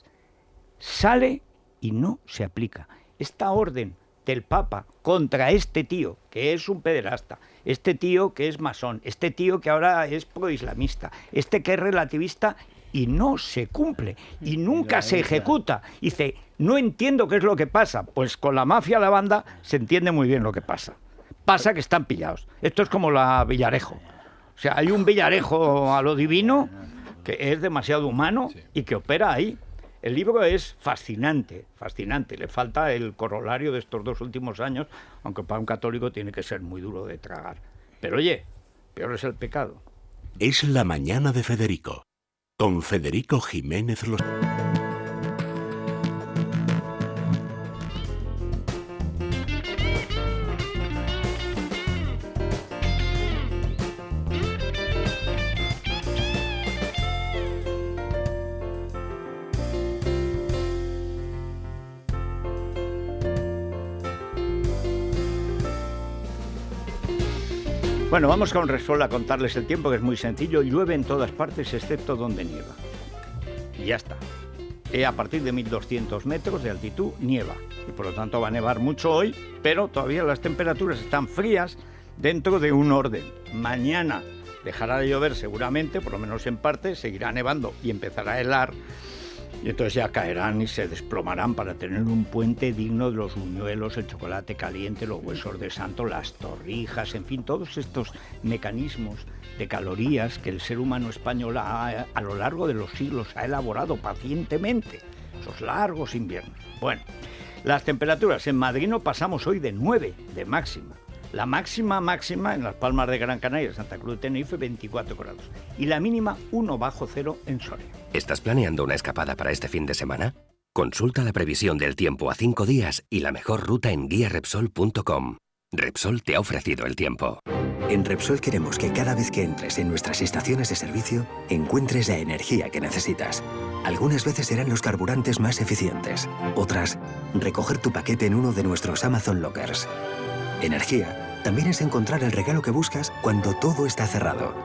S2: sale y no se aplica. Esta orden del Papa contra este tío, que es un pederasta, este tío que es masón, este tío que ahora es proislamista, este que es relativista, y no se cumple, y nunca se ejecuta. Dice, no entiendo qué es lo que pasa. Pues con la mafia lavanda se entiende muy bien lo que pasa. Pasa que están pillados. Esto es como la Villarejo. O sea, hay un Villarejo a lo divino que es demasiado humano y que opera ahí. El libro es fascinante, fascinante. Le falta el corolario de estos 2 últimos años, aunque para un católico tiene que ser muy duro de tragar. Pero oye, peor es el pecado.
S1: Es la mañana de Federico, con Federico Jiménez Los...
S2: Bueno, vamos con Repsol a contarles el tiempo, que es muy sencillo. Llueve en todas partes, excepto donde nieva. Y ya está. A partir de 1.200 metros de altitud, nieva. Y por lo tanto va a nevar mucho hoy, pero todavía las temperaturas están frías dentro de un orden. Mañana dejará de llover seguramente, por lo menos en parte, seguirá nevando y empezará a helar. Y entonces ya caerán y se desplomarán para tener un puente digno de los buñuelos, el chocolate caliente, los huesos de santo, las torrijas, en fin, todos estos mecanismos de calorías que el ser humano español a lo largo de los siglos ha elaborado pacientemente, esos largos inviernos. Bueno, las temperaturas en Madrid no pasamos hoy de 9 de máxima. La máxima en Las Palmas de Gran Canaria, Santa Cruz de Tenerife, 24 grados. Y la mínima, 1 bajo cero en Soria.
S9: ¿Estás planeando una escapada para este fin de semana? Consulta la previsión del tiempo a 5 días y la mejor ruta en guiarepsol.com. Repsol te ha ofrecido el tiempo.
S10: En Repsol queremos que cada vez que entres en nuestras estaciones de servicio, encuentres la energía que necesitas. Algunas veces serán los carburantes más eficientes. Otras, recoger tu paquete en uno de nuestros Amazon Lockers. Energía también es encontrar el regalo que buscas cuando todo está cerrado.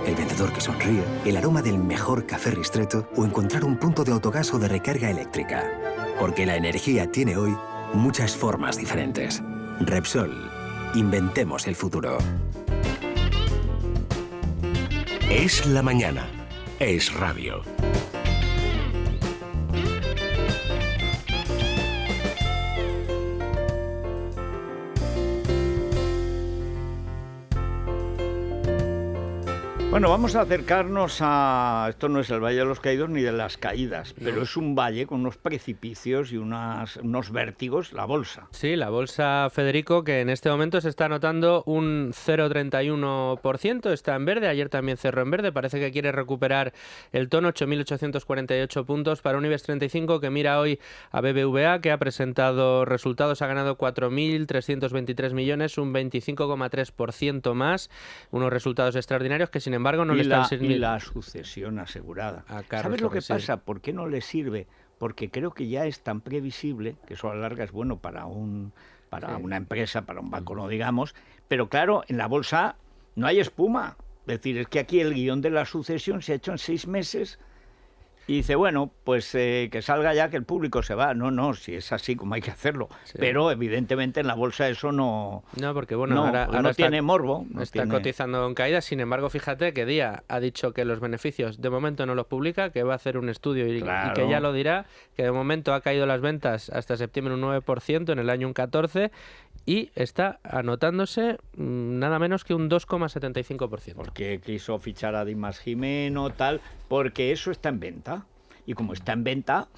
S10: El vendedor que sonríe, el aroma del mejor café Ristretto o encontrar un punto de autogas o de recarga eléctrica. Porque la energía tiene hoy muchas formas diferentes. Repsol. Inventemos el futuro.
S1: Es la mañana. Es radio.
S2: Bueno, vamos a acercarnos a... Esto no es el Valle de los Caídos ni de las Caídas, pero es un valle con unos precipicios y unos vértigos, la bolsa.
S11: Sí, la bolsa, Federico, que en este momento se está notando un 0,31%, está en verde, ayer también cerró en verde, parece que quiere recuperar el tono, 8.848 puntos para un IBEX 35 que mira hoy a BBVA, que ha presentado resultados, ha ganado 4.323 millones, un 25,3% más, unos resultados extraordinarios que sin embargo no le están sirviendo.
S2: Y la sucesión asegurada. ¿Sabes lo que pasa? ¿Por qué no le sirve? Porque creo que ya es tan previsible, que eso a la larga es bueno para una empresa, para un banco, no digamos, pero claro, en la bolsa no hay espuma. Es decir, es que aquí el guión de la sucesión se ha hecho en 6 meses y dice, bueno, pues que salga ya, que el público se va. No, si es así como hay que hacerlo. Sí. Pero evidentemente en la bolsa eso no...
S11: No, porque bueno, ahora
S2: no tiene morbo.
S11: Está cotizando en caída. Sin embargo, fíjate que Día ha dicho que los beneficios de momento no los publica, que va a hacer un estudio y que ya lo dirá, que de momento ha caído las ventas hasta septiembre un 9%, en el año un 14%, y está anotándose nada menos que un 2,75%.
S2: Porque quiso fichar a Dimas Jimeno, tal, porque eso está en venta. Y como está en venta,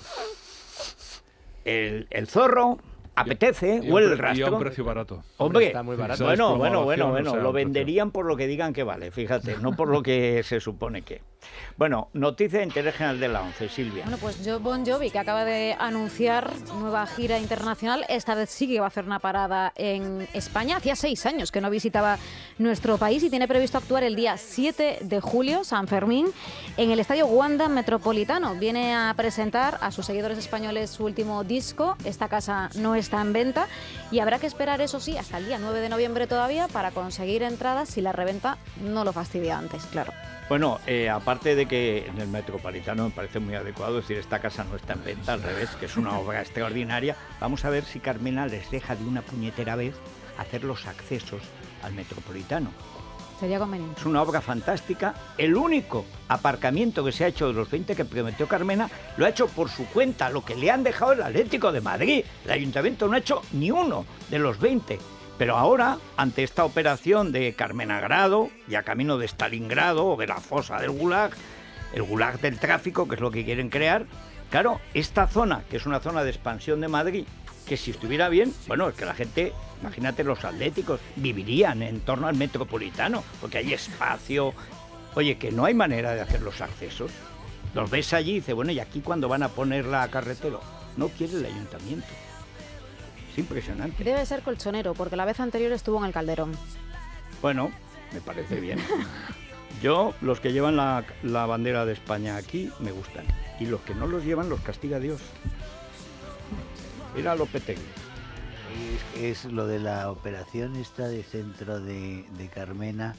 S2: el zorro apetece, huele el rastro.
S4: Y a un precio barato.
S2: Hombre,
S11: está muy barato.
S2: Bueno, lo venderían por lo que digan que vale, fíjate, no por lo que se supone que. Bueno, noticia de interés general de la ONCE, Silvia.
S12: Bueno, pues Bon Jovi, que acaba de anunciar nueva gira internacional, esta vez sí que va a hacer una parada en España. Hacía 6 años que no visitaba nuestro país y tiene previsto actuar el día 7 de julio, San Fermín, en el Estadio Wanda Metropolitano. Viene a presentar a sus seguidores españoles su último disco. Esta casa no está en venta y habrá que esperar, eso sí, hasta el día 9 de noviembre todavía para conseguir entradas si la reventa no lo fastidia antes, claro.
S2: Bueno, aparte de que en el Metropolitano me parece muy adecuado decir esta casa no está en venta, al revés, que es una obra extraordinaria, vamos a ver si Carmena les deja de una puñetera vez hacer los accesos al Metropolitano.
S12: Sería conveniente.
S2: Es una obra fantástica. El único aparcamiento que se ha hecho de los 20 que prometió Carmena lo ha hecho por su cuenta, lo que le han dejado el Atlético de Madrid. El Ayuntamiento no ha hecho ni uno de los 20. Pero ahora, ante esta operación de Carmenagrado, ya camino de Stalingrado o de la fosa del Gulag, el Gulag del tráfico, que es lo que quieren crear, claro, esta zona, que es una zona de expansión de Madrid, que si estuviera bien, bueno, es que la gente, imagínate los atléticos, vivirían en torno al Metropolitano, porque hay espacio. Oye, que no hay manera de hacer los accesos. Los ves allí y dices, bueno, ¿y aquí cuándo van a poner la carretera? No quiere el Ayuntamiento. Es impresionante.
S12: Debe ser colchonero, porque la vez anterior estuvo en el Calderón.
S2: Bueno, me parece bien. Yo, los que llevan la bandera de España aquí, me gustan. Y los que no los llevan, los castiga Dios. Mira Lopetegui.
S5: Es lo de la operación esta de centro de Carmena.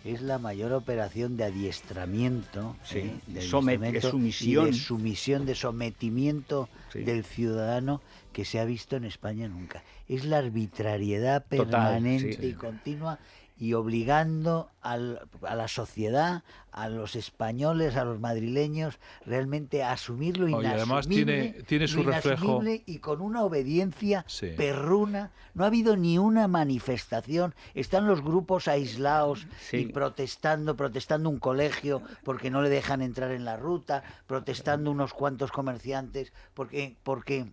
S5: Es la mayor operación de adiestramiento,
S2: sí,
S5: de
S2: sumisión.
S5: Y de sumisión, de sometimiento del ciudadano que se ha visto en España nunca. Es la arbitrariedad permanente y continua y obligando a la sociedad, a los españoles, a los madrileños, realmente a asumir lo inasumible,
S4: además tiene su reflejo,
S5: y con una obediencia perruna. No ha habido ni una manifestación. Están los grupos aislados y protestando un colegio porque no le dejan entrar en la ruta, protestando unos cuantos comerciantes porque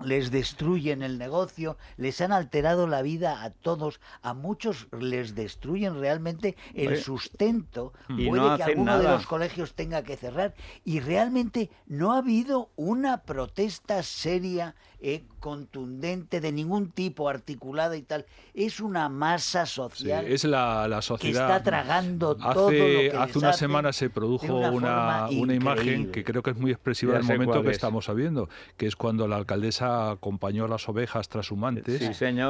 S5: les destruyen el negocio, les han alterado la vida a todos, a muchos les destruyen realmente el sustento, puede que alguno de los colegios tenga que cerrar, y realmente no ha habido una protesta seria, contundente, de ningún tipo, articulada y tal. Es una masa social,
S4: es la sociedad
S5: que está tragando todo lo que
S4: hace unas semanas se produjo una imagen que creo que es muy expresiva del momento que estamos viviendo, que es cuando la alcaldesa acompañó a las ovejas trashumantes,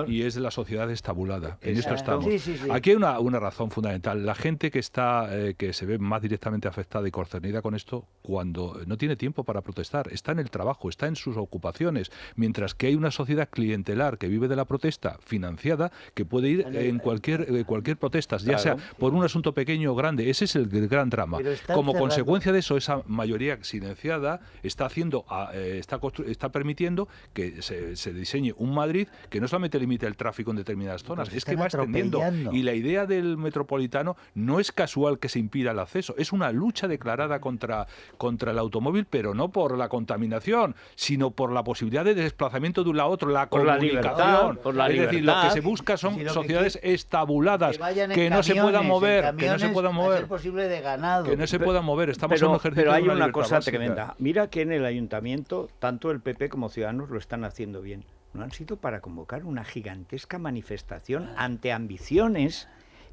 S4: y es de la sociedad estabulada. En esto estamos. Aquí hay una razón fundamental. La gente que se ve más directamente afectada y concernida con esto, cuando no tiene tiempo para protestar, está en el trabajo, está en sus ocupaciones, mientras que hay una sociedad clientelar que vive de la protesta financiada, que puede ir en cualquier protesta, ya sea por un asunto pequeño o grande. Ese es el gran drama. Como consecuencia de eso, esa mayoría silenciada está permitiendo que se diseñe un Madrid que no solamente limite el tráfico en determinadas zonas, es que va extendiendo. Y la idea del Metropolitano no es casual que se impida el acceso, es una lucha declarada contra el automóvil, pero no por la contaminación, sino por la posibilidad de desplazamiento de un lado a otro, la comunicación. Es decir, lo que se busca son sociedades estabuladas, que no se puedan mover, que no se puedan mover.
S5: Posible de ganado.
S4: Que no se puedan mover. Estamos en un ejercicio.
S2: Pero hay
S4: de
S2: una cosa
S4: básica.
S2: tremenda. Mira que en el Ayuntamiento, tanto el PP como Ciudadanos lo están haciendo bien. No han sido para convocar una gigantesca manifestación ante ambiciones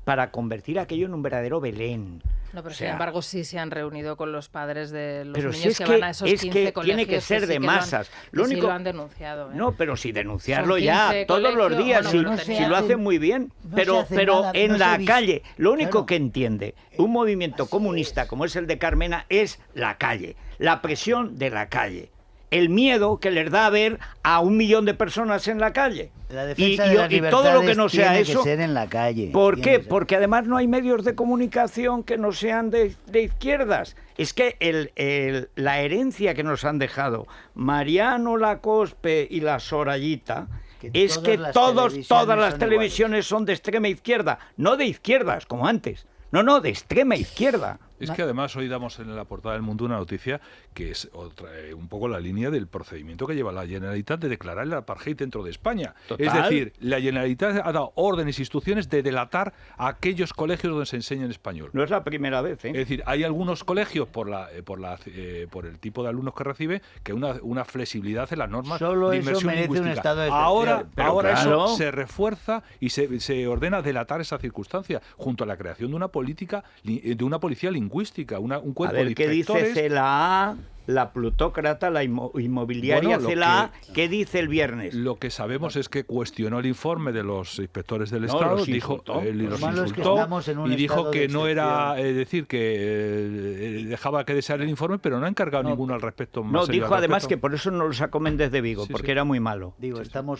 S2: para convertir aquello en un verdadero Belén.
S3: No, pero sin embargo sí se han reunido con los padres de los niños
S2: si es
S3: que van a esos 15 colegios.
S2: Tiene que ser de masas.
S3: Lo único, sí lo han denunciado.
S2: No, pero si denunciarlo ya todos los días, si lo hacen muy bien, pero en la calle. Lo único que entiende un movimiento comunista como es el de Carmena es la calle, la presión de la calle. El miedo que les da ver a 1 millón de personas en la calle.
S5: La defensa de las libertades
S2: todo lo que no sea
S5: tiene
S2: eso,
S5: que ser en la calle.
S2: ¿Por qué? Porque además no hay medios de comunicación que no sean de izquierdas. Es que la herencia que nos han dejado Mariano Lacospe y la Sorayita es que todas las televisiones son de extrema izquierda, no de izquierdas como antes. No, de extrema izquierda.
S4: Es que además hoy damos en la portada del Mundo una noticia que es un poco la línea del procedimiento que lleva la Generalitat de declarar el apartheid dentro de España.
S2: Total.
S4: Es decir, la Generalitat ha dado órdenes e instrucciones de delatar a aquellos colegios donde se enseña en español.
S2: No es la primera vez, ¿eh?
S4: Es decir, hay algunos colegios por el tipo de alumnos que recibe que una flexibilidad en las normas
S5: Solo
S4: de
S5: eso
S4: inmersión
S5: merece
S4: lingüística.
S5: un estado de excepción.
S4: Ahora
S2: claro,
S4: eso se refuerza y se ordena delatar esa circunstancia junto a la creación de una policía lingüística, un cuerpo
S2: a ver,
S4: de
S2: ¿qué
S4: inspectores.
S2: dice CLA, la plutócrata, la inmobiliaria CLA? ¿Qué dice el viernes?
S4: Lo que sabemos es que cuestionó el informe de los inspectores del Estado, los insultó y dijo que no era, decir, que dejaba que desear el informe, pero no ha encargado ninguno al respecto.
S2: No, dijo además que por eso no lo sacó Méndez de Vigo, porque era muy malo.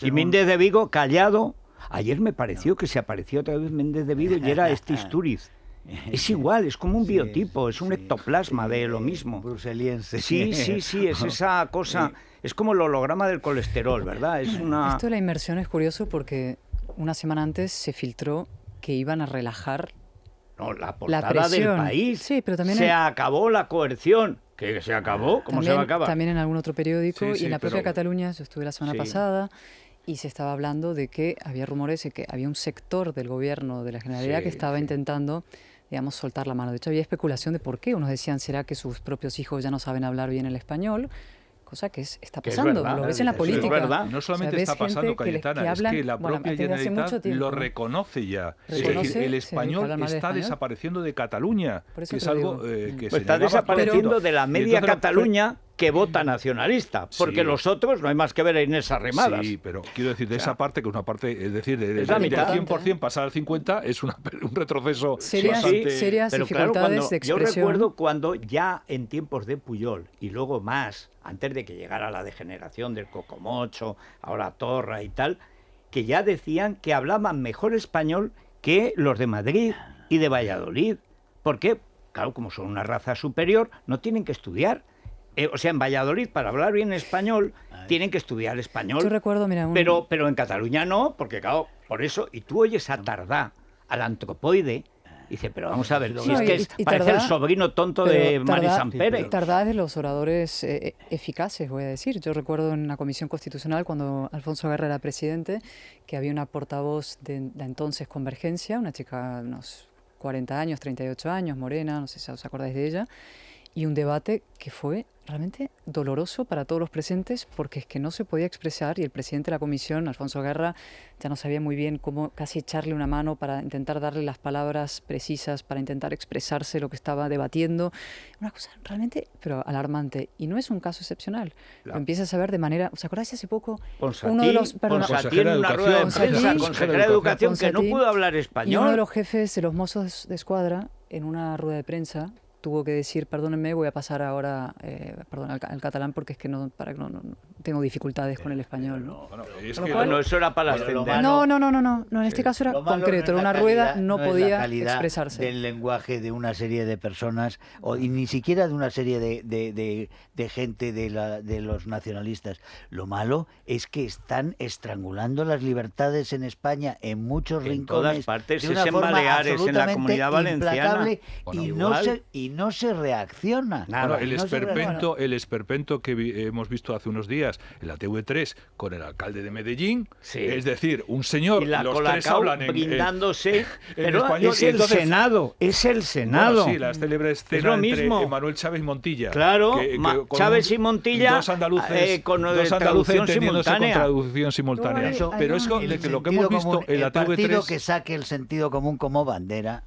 S5: Y
S2: Méndez de Vigo, callado. Ayer me pareció que se apareció otra vez Méndez de Vigo y era Istúriz. Es igual, es como un biotipo, es un ectoplasma de lo mismo.
S5: Bruseliense.
S2: Sí, es esa cosa, es como el holograma del colesterol, ¿verdad?
S6: Esto de la inmersión es curioso porque una semana antes se filtró que iban a relajar
S2: la portada del País.
S6: Sí, pero también
S2: se acabó la coerción. ¿Qué se acabó? ¿Cómo se va a acabar?
S6: También en algún otro periódico y en la propia Cataluña, yo estuve la semana pasada, y se estaba hablando de que había rumores de que había un sector del gobierno de la Generalidad que estaba intentando, digamos, soltar la mano. De hecho, había especulación de por qué. Unos decían, ¿será que sus propios hijos ya no saben hablar bien el español? Cosa que está pasando, lo ves en la política.
S2: Es verdad.
S4: No solamente está pasando, Cayetana, es que la propia Generalitat lo reconoce ya. Es decir, el español está desapareciendo de Cataluña, que es algo que se
S2: está desapareciendo de la media Cataluña que vota nacionalista, porque los otros no hay más que ver a Inés Arrimadas.
S4: Sí, pero quiero decir, de esa parte, que es una parte, es decir, del 100% pasar al 50% es un retroceso bastante...
S6: Serias
S2: pero
S6: dificultades de expresión.
S2: Yo recuerdo cuando ya en tiempos de Pujol, y luego más, antes de que llegara la degeneración del Cocomocho, ahora Torra y tal, que ya decían que hablaban mejor español que los de Madrid y de Valladolid. ¿Por qué? Claro, como son una raza superior, no tienen que estudiar. O sea, en Valladolid, para hablar bien español, tienen que estudiar español.
S6: Yo recuerdo, mira,
S2: pero en Cataluña no, porque claro, por eso. Y tú oyes a Tardá, al antropoide, y dice, pero vamos a ver, si es que parece Tardá, el sobrino tonto de Mari Sampere.
S6: Tardá es de los oradores eficaces, voy a decir. Yo recuerdo en la Comisión Constitucional, cuando Alfonso Guerra era presidente, que había una portavoz de la entonces Convergencia, una chica de unos 40 años, 38 años, morena, no sé si os acordáis de ella, y un debate que fue realmente doloroso para todos los presentes, porque es que no se podía expresar, y el presidente de la comisión, Alfonso Guerra, ya no sabía muy bien cómo casi echarle una mano para intentar darle las palabras precisas, para intentar expresarse lo que estaba debatiendo. Una cosa realmente, pero alarmante. Y no es un caso excepcional. Lo empiezas a ver de manera... ¿Os acordáis hace poco?
S2: Uno de los... consejera de Educación, que no pudo hablar español.
S6: Y uno de los jefes de los mozos de escuadra, en una rueda de prensa, tuvo que decir, perdónenme, voy a pasar ahora al catalán porque es que no tengo dificultades con el español.
S2: No, eso era para las
S6: No, en este caso era concreto, en una rueda no podía expresarse.
S5: Del lenguaje de una serie de personas, y ni siquiera de una serie de gente de los nacionalistas. Lo malo es que están estrangulando las libertades en España en muchos rincones.
S2: En todas partes, es en Baleares, en la Comunidad Valenciana.
S5: Y no se reacciona.
S4: Bueno, el esperpento que hemos visto hace unos días en la TV3 con el alcalde de Medellín, es decir, un señor,
S2: y la
S4: los tres hablan brindándose,
S2: pero
S4: español,
S2: es el Senado, es el Senado.
S4: Bueno, sí, la célebre escena entre Manuel Chávez y Montilla.
S2: Claro, Chávez y Montilla
S4: dos andaluces
S2: con traducción simultánea.
S4: Pero es lo que hemos visto en la TV3.
S5: El partido que saque el sentido común como bandera,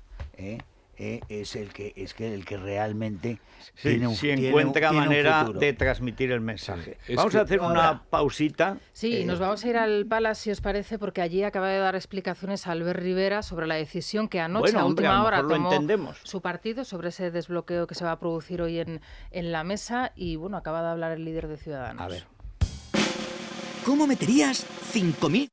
S5: es el que realmente
S2: encuentra manera de transmitir el mensaje. Vamos a hacer una pausita.
S3: Sí, nos vamos a ir al Palace, si os parece, porque allí acaba de dar explicaciones a Albert Rivera sobre la decisión que anoche a última hora tomó su partido sobre ese desbloqueo que se va a producir hoy en la mesa, y bueno, acaba de hablar el líder de Ciudadanos.
S13: A ver. ¿Cómo meterías 5.000?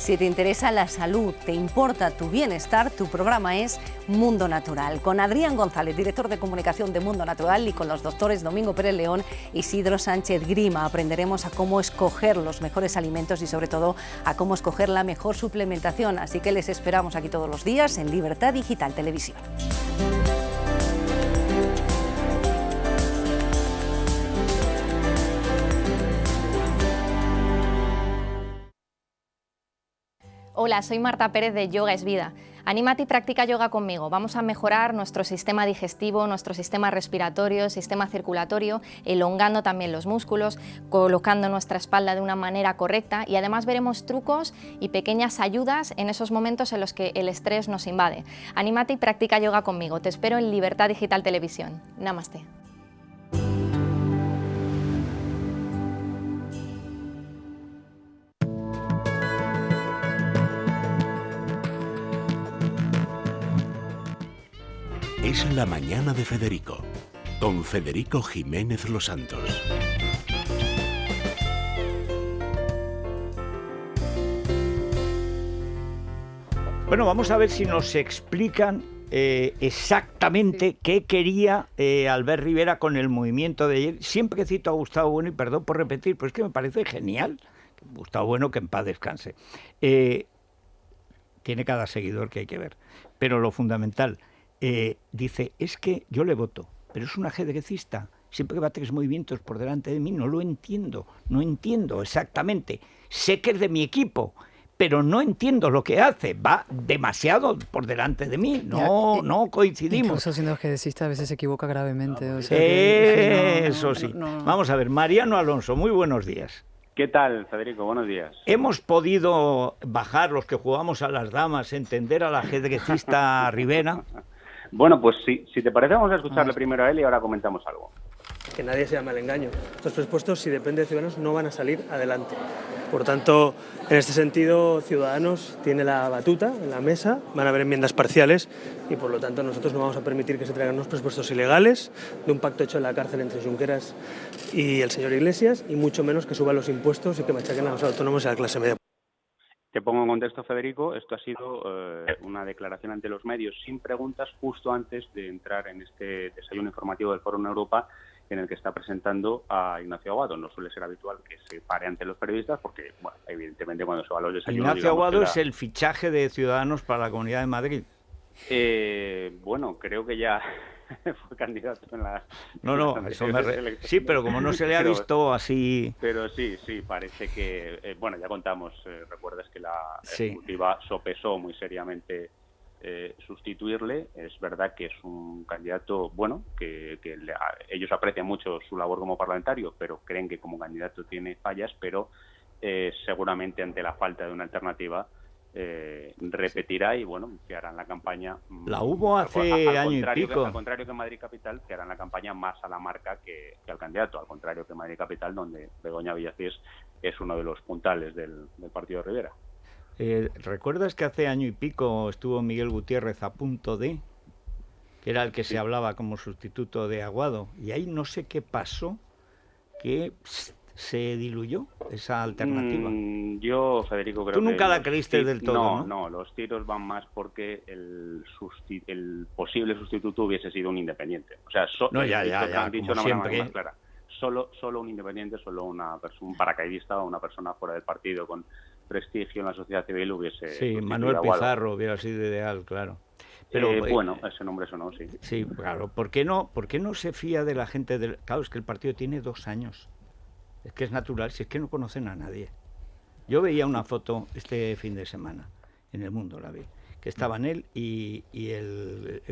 S14: Si te interesa la salud, te importa tu bienestar, tu programa es Mundo Natural. Con Adrián González, director de comunicación de Mundo Natural, y con los doctores Domingo Pérez León y Isidro Sánchez Grima aprenderemos a cómo escoger los mejores alimentos y sobre todo a cómo escoger la mejor suplementación. Así que les esperamos aquí todos los días en Libertad Digital Televisión.
S15: Hola, soy Marta Pérez de Yoga es Vida. Anímate y practica yoga conmigo. Vamos a mejorar nuestro sistema digestivo, nuestro sistema respiratorio, sistema circulatorio, elongando también los músculos, colocando nuestra espalda de una manera correcta y además veremos trucos y pequeñas ayudas en esos momentos en los que el estrés nos invade. Anímate y practica yoga conmigo. Te espero en Libertad Digital Televisión. Namaste.
S1: Es la mañana de Federico, con Federico Jiménez Los Santos.
S2: Bueno, vamos a ver si nos explican exactamente qué quería Albert Rivera con el movimiento de ayer. Siempre que cito a Gustavo Bueno, y perdón por repetir, pero es que me parece genial. Gustavo Bueno, que en paz descanse. Tiene cada seguidor que hay que ver. Pero lo fundamental... dice, es que yo le voto, pero es un ajedrecista, siempre que va 3 movimientos por delante de mí, no lo entiendo, no entiendo exactamente, sé que es de mi equipo, pero no entiendo lo que hace, va demasiado por delante de mí, no coincidimos.
S6: Incluso siendo ajedrecista a veces se equivoca gravemente. O sea
S2: eso sí. Vamos a ver, Mariano Alonso, muy buenos días.
S16: ¿Qué tal, Federico? Buenos días.
S2: ¿Hemos podido bajar, los que jugamos a las damas, entender al ajedrecista Rivera?
S16: Bueno, pues si te parece, vamos a escucharle primero a él y ahora comentamos algo.
S17: Que nadie se llame al engaño. Estos presupuestos, si depende de Ciudadanos, no van a salir adelante. Por tanto, en este sentido, Ciudadanos tiene la batuta en la mesa, van a haber enmiendas parciales y, por lo tanto, nosotros no vamos a permitir que se traigan unos presupuestos ilegales de un pacto hecho en la cárcel entre Junqueras y el señor Iglesias, y mucho menos que suban los impuestos y que machaquen a los autónomos y a la clase media.
S16: Te pongo en contexto, Federico, esto ha sido una declaración ante los medios sin preguntas justo antes de entrar en este desayuno informativo del Foro en Europa, en el que está presentando a Ignacio Aguado. No suele ser habitual que se pare ante los periodistas porque, bueno, evidentemente cuando se va a los desayunos...
S2: Ignacio Aguado es el fichaje de Ciudadanos para la Comunidad de Madrid.
S16: Bueno, creo que ya fue candidato en las...
S2: eso sí, pero como no se le ha visto así...
S16: Pero sí, parece que... bueno, ya contamos, recuerdas que la Ejecutiva sopesó muy seriamente sustituirle. Es verdad que es un candidato, bueno, que ellos aprecian mucho su labor como parlamentario, pero creen que como candidato tiene fallas, pero seguramente ante la falta de una alternativa repetirá y bueno, que harán la campaña.
S2: La hubo hace año y pico.
S16: Al contrario que Madrid Capital, que harán la campaña más a la marca que al candidato, al contrario que Madrid Capital, donde Begoña Villacís es uno de los puntales del partido de Rivera.
S2: ¿Recuerdas que hace año y pico estuvo Miguel Gutiérrez a punto de, que era el que se hablaba como sustituto de Aguado, y ahí no sé qué pasó, que se diluyó esa alternativa?
S16: Yo, Federico, creo que...
S2: Tú nunca la creíste del todo, ¿no?
S16: No, los tiros van más porque el posible sustituto hubiese sido un independiente. O sea, han dicho una manera más clara. Solo un independiente, solo un paracaidista o una persona fuera del partido con prestigio en la sociedad civil hubiese...
S2: Sí, Manuel Pizarro hubiera sido ideal, claro.
S16: Pero bueno, ese nombre sonó, sí.
S2: Sí, claro. ¿Por qué no se fía de la gente del...? Claro, es que el partido tiene 2 años. Es que es natural, si es que no conocen a nadie. Yo veía una foto este fin de semana, en El Mundo la vi, que estaban él y el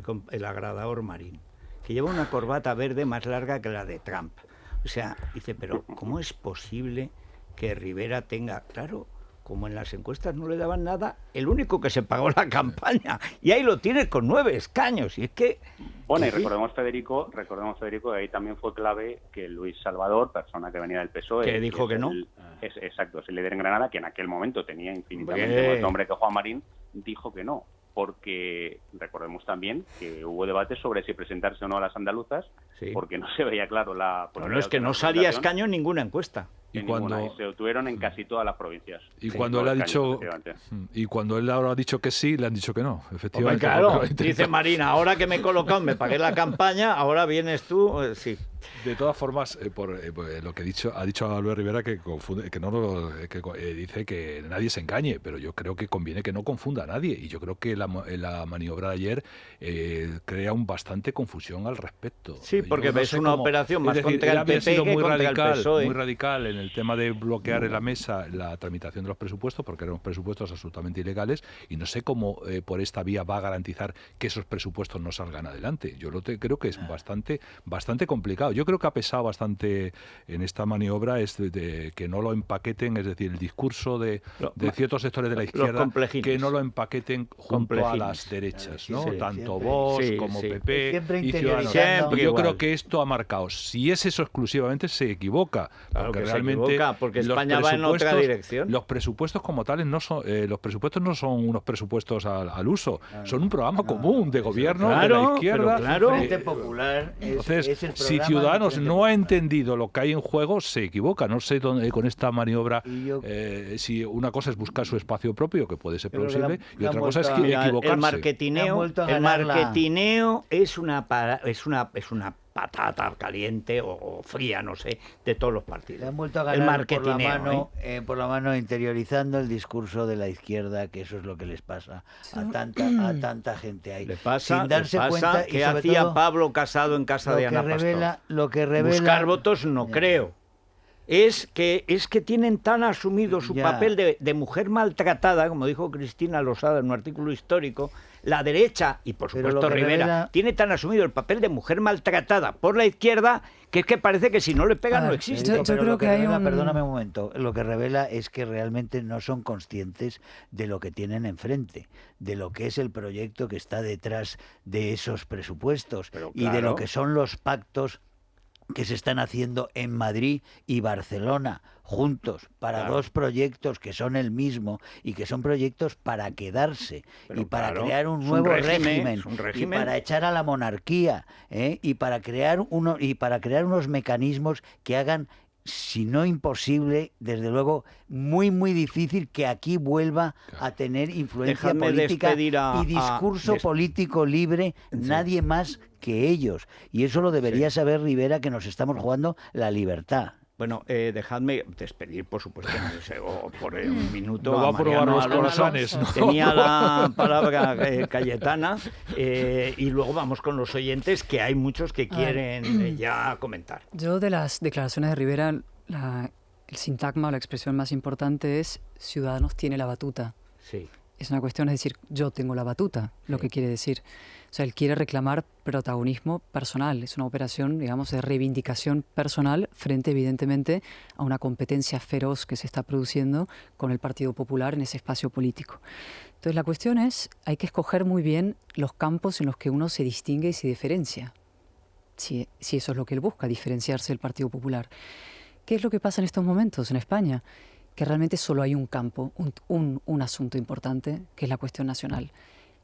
S2: agradador Marín, que lleva una corbata verde más larga que la de Trump. O sea, dice, pero ¿cómo es posible que Rivera tenga...? Claro, como en las encuestas no le daban nada, el único que se pagó la campaña, y ahí lo tiene con 9 escaños, y es que...
S16: Bueno, y recordemos, Federico, que ahí también fue clave que Luis Salvador, persona que venía del PSOE...
S2: Que dijo que no.
S16: Exacto, es el líder en Granada, que en aquel momento tenía infinitamente más nombre que Juan Marín, dijo que no, porque recordemos también que hubo debates sobre si presentarse o no a las andaluzas, porque no se veía claro la...
S2: No, es que no salía escaño en ninguna encuesta.
S16: ninguna, y se obtuvieron en casi todas las provincias.
S4: Y cuando él ha dicho, y cuando él ahora ha dicho que sí, le han dicho que no, efectivamente.
S2: Hombre, claro, dice Marina, ahora que me he colocado, me pagué la campaña, ahora vienes tú, sí.
S4: De todas formas, por lo que ha dicho Albert Rivera, que confunde, dice que nadie se engañe, pero yo creo que conviene que no confunda a nadie, y yo creo que la maniobra de ayer crea bastante confusión al respecto.
S2: Sí, porque ves una operación más contra el PP que contra el PSOE.
S4: Muy radical en el tema de bloquear en la mesa la tramitación de los presupuestos, porque eran presupuestos absolutamente ilegales, y no sé cómo por esta vía va a garantizar que esos presupuestos no salgan adelante. Yo creo que es bastante complicado. Yo creo que ha pesado bastante en esta maniobra de que no lo empaqueten, es decir, el discurso de ciertos sectores de la izquierda, que no lo empaqueten junto a las derechas, ¿no? Tanto Vox como PP y Ciudadanos. Yo creo que esto ha marcado. Si es eso exclusivamente, se equivoca.
S2: Claro,
S4: porque
S2: que
S4: realmente
S2: se equivoca, porque España va en otra dirección.
S4: Los presupuestos como tales no son unos presupuestos al uso, son un programa común de gobierno de la izquierda.
S5: Claro. Frente Popular
S4: entonces,
S5: es el
S4: si Ciudadanos no ha entendido lo que hay en juego, se equivoca. No sé con esta maniobra si una cosa es buscar su espacio propio, que puede ser plausible, y otra cosa es equivocarse.
S2: El marketineo es una patata caliente o fría, no sé, de todos los partidos.
S5: Le han vuelto a ganar por la mano interiorizando el discurso de la izquierda, que eso es lo que les pasa a tanta gente ahí.
S2: Le pasa,
S5: sin darse cuenta,
S2: que hacía Pablo Casado en casa de Ana Pastor.
S5: Lo que revela...
S2: Buscar votos no creo. Es que tienen tan asumido su papel de mujer maltratada, como dijo Cristina Losada en un artículo histórico, la derecha, y por supuesto Rivera, tiene tan asumido el papel de mujer maltratada por la izquierda, que es que parece que si no le pegan no existe.
S5: Yo creo que perdóname un momento, lo que revela es que realmente no son conscientes de lo que tienen enfrente, de lo que es el proyecto que está detrás de esos presupuestos, y de lo que son los pactos que se están haciendo en Madrid y Barcelona juntos para dos proyectos que son el mismo y que son proyectos para quedarse y para crear un nuevo régimen y para echar a la monarquía, y para crear unos mecanismos que hagan, si no imposible, desde luego muy difícil que aquí vuelva a tener influencia política y discurso político libre nadie más que ellos. Y eso lo debería saber Rivera, que nos estamos jugando la libertad.
S2: Bueno, dejadme despedir, por supuesto, por un minuto.
S4: No va a probar los croissants, ¿no?
S2: Tenía la palabra Cayetana, y luego vamos con los oyentes, que hay muchos que quieren ya comentar.
S6: Yo, de las declaraciones de Rivera, el sintagma o la expresión más importante es: Ciudadanos tiene la batuta.
S2: Sí.
S6: Es una cuestión de decir, yo tengo la batuta, lo que quiere decir. O sea, él quiere reclamar protagonismo personal. Es una operación, digamos, de reivindicación personal frente, evidentemente, a una competencia feroz que se está produciendo con el Partido Popular en ese espacio político. Entonces, la cuestión es, hay que escoger muy bien los campos en los que uno se distingue y se diferencia. Si eso es lo que él busca, diferenciarse del Partido Popular. ¿Qué es lo que pasa en estos momentos en España? Que realmente solo hay un campo, un asunto importante, que es la cuestión nacional.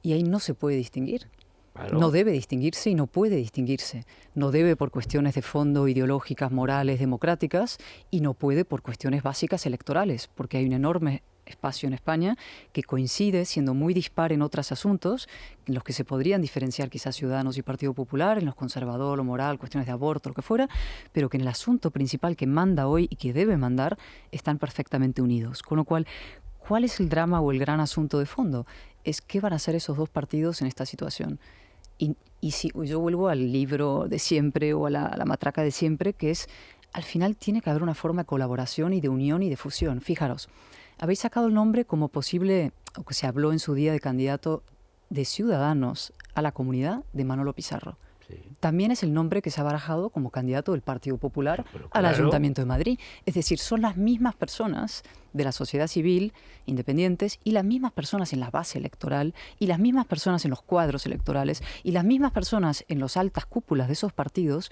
S6: Y ahí no se puede distinguir. Claro. No debe distinguirse y no puede distinguirse. No debe por cuestiones de fondo ideológicas, morales, democráticas, y no puede por cuestiones básicas electorales, porque hay un enorme espacio en España que coincide, siendo muy dispar en otros asuntos, en los que se podrían diferenciar quizás Ciudadanos y Partido Popular, en los conservador, lo moral, cuestiones de aborto, lo que fuera, pero que en el asunto principal que manda hoy y que debe mandar están perfectamente unidos. Con lo cual, ¿cuál es el drama o el gran asunto de fondo? Es qué van a hacer esos dos partidos en esta situación. Y si yo vuelvo al libro de siempre o a la matraca de siempre, que es, al final tiene que haber una forma de colaboración y de unión y de fusión. Fijaros, habéis sacado el nombre como posible, o que se habló en su día, de candidato de Ciudadanos a la comunidad de Manolo Pizarro. Sí. También es el nombre que se ha barajado como candidato del Partido Popular al Ayuntamiento de Madrid. Es decir, son las mismas personas de la sociedad civil, independientes, y las mismas personas en la base electoral, y las mismas personas en los cuadros electorales, y las mismas personas en las altas cúpulas de esos partidos,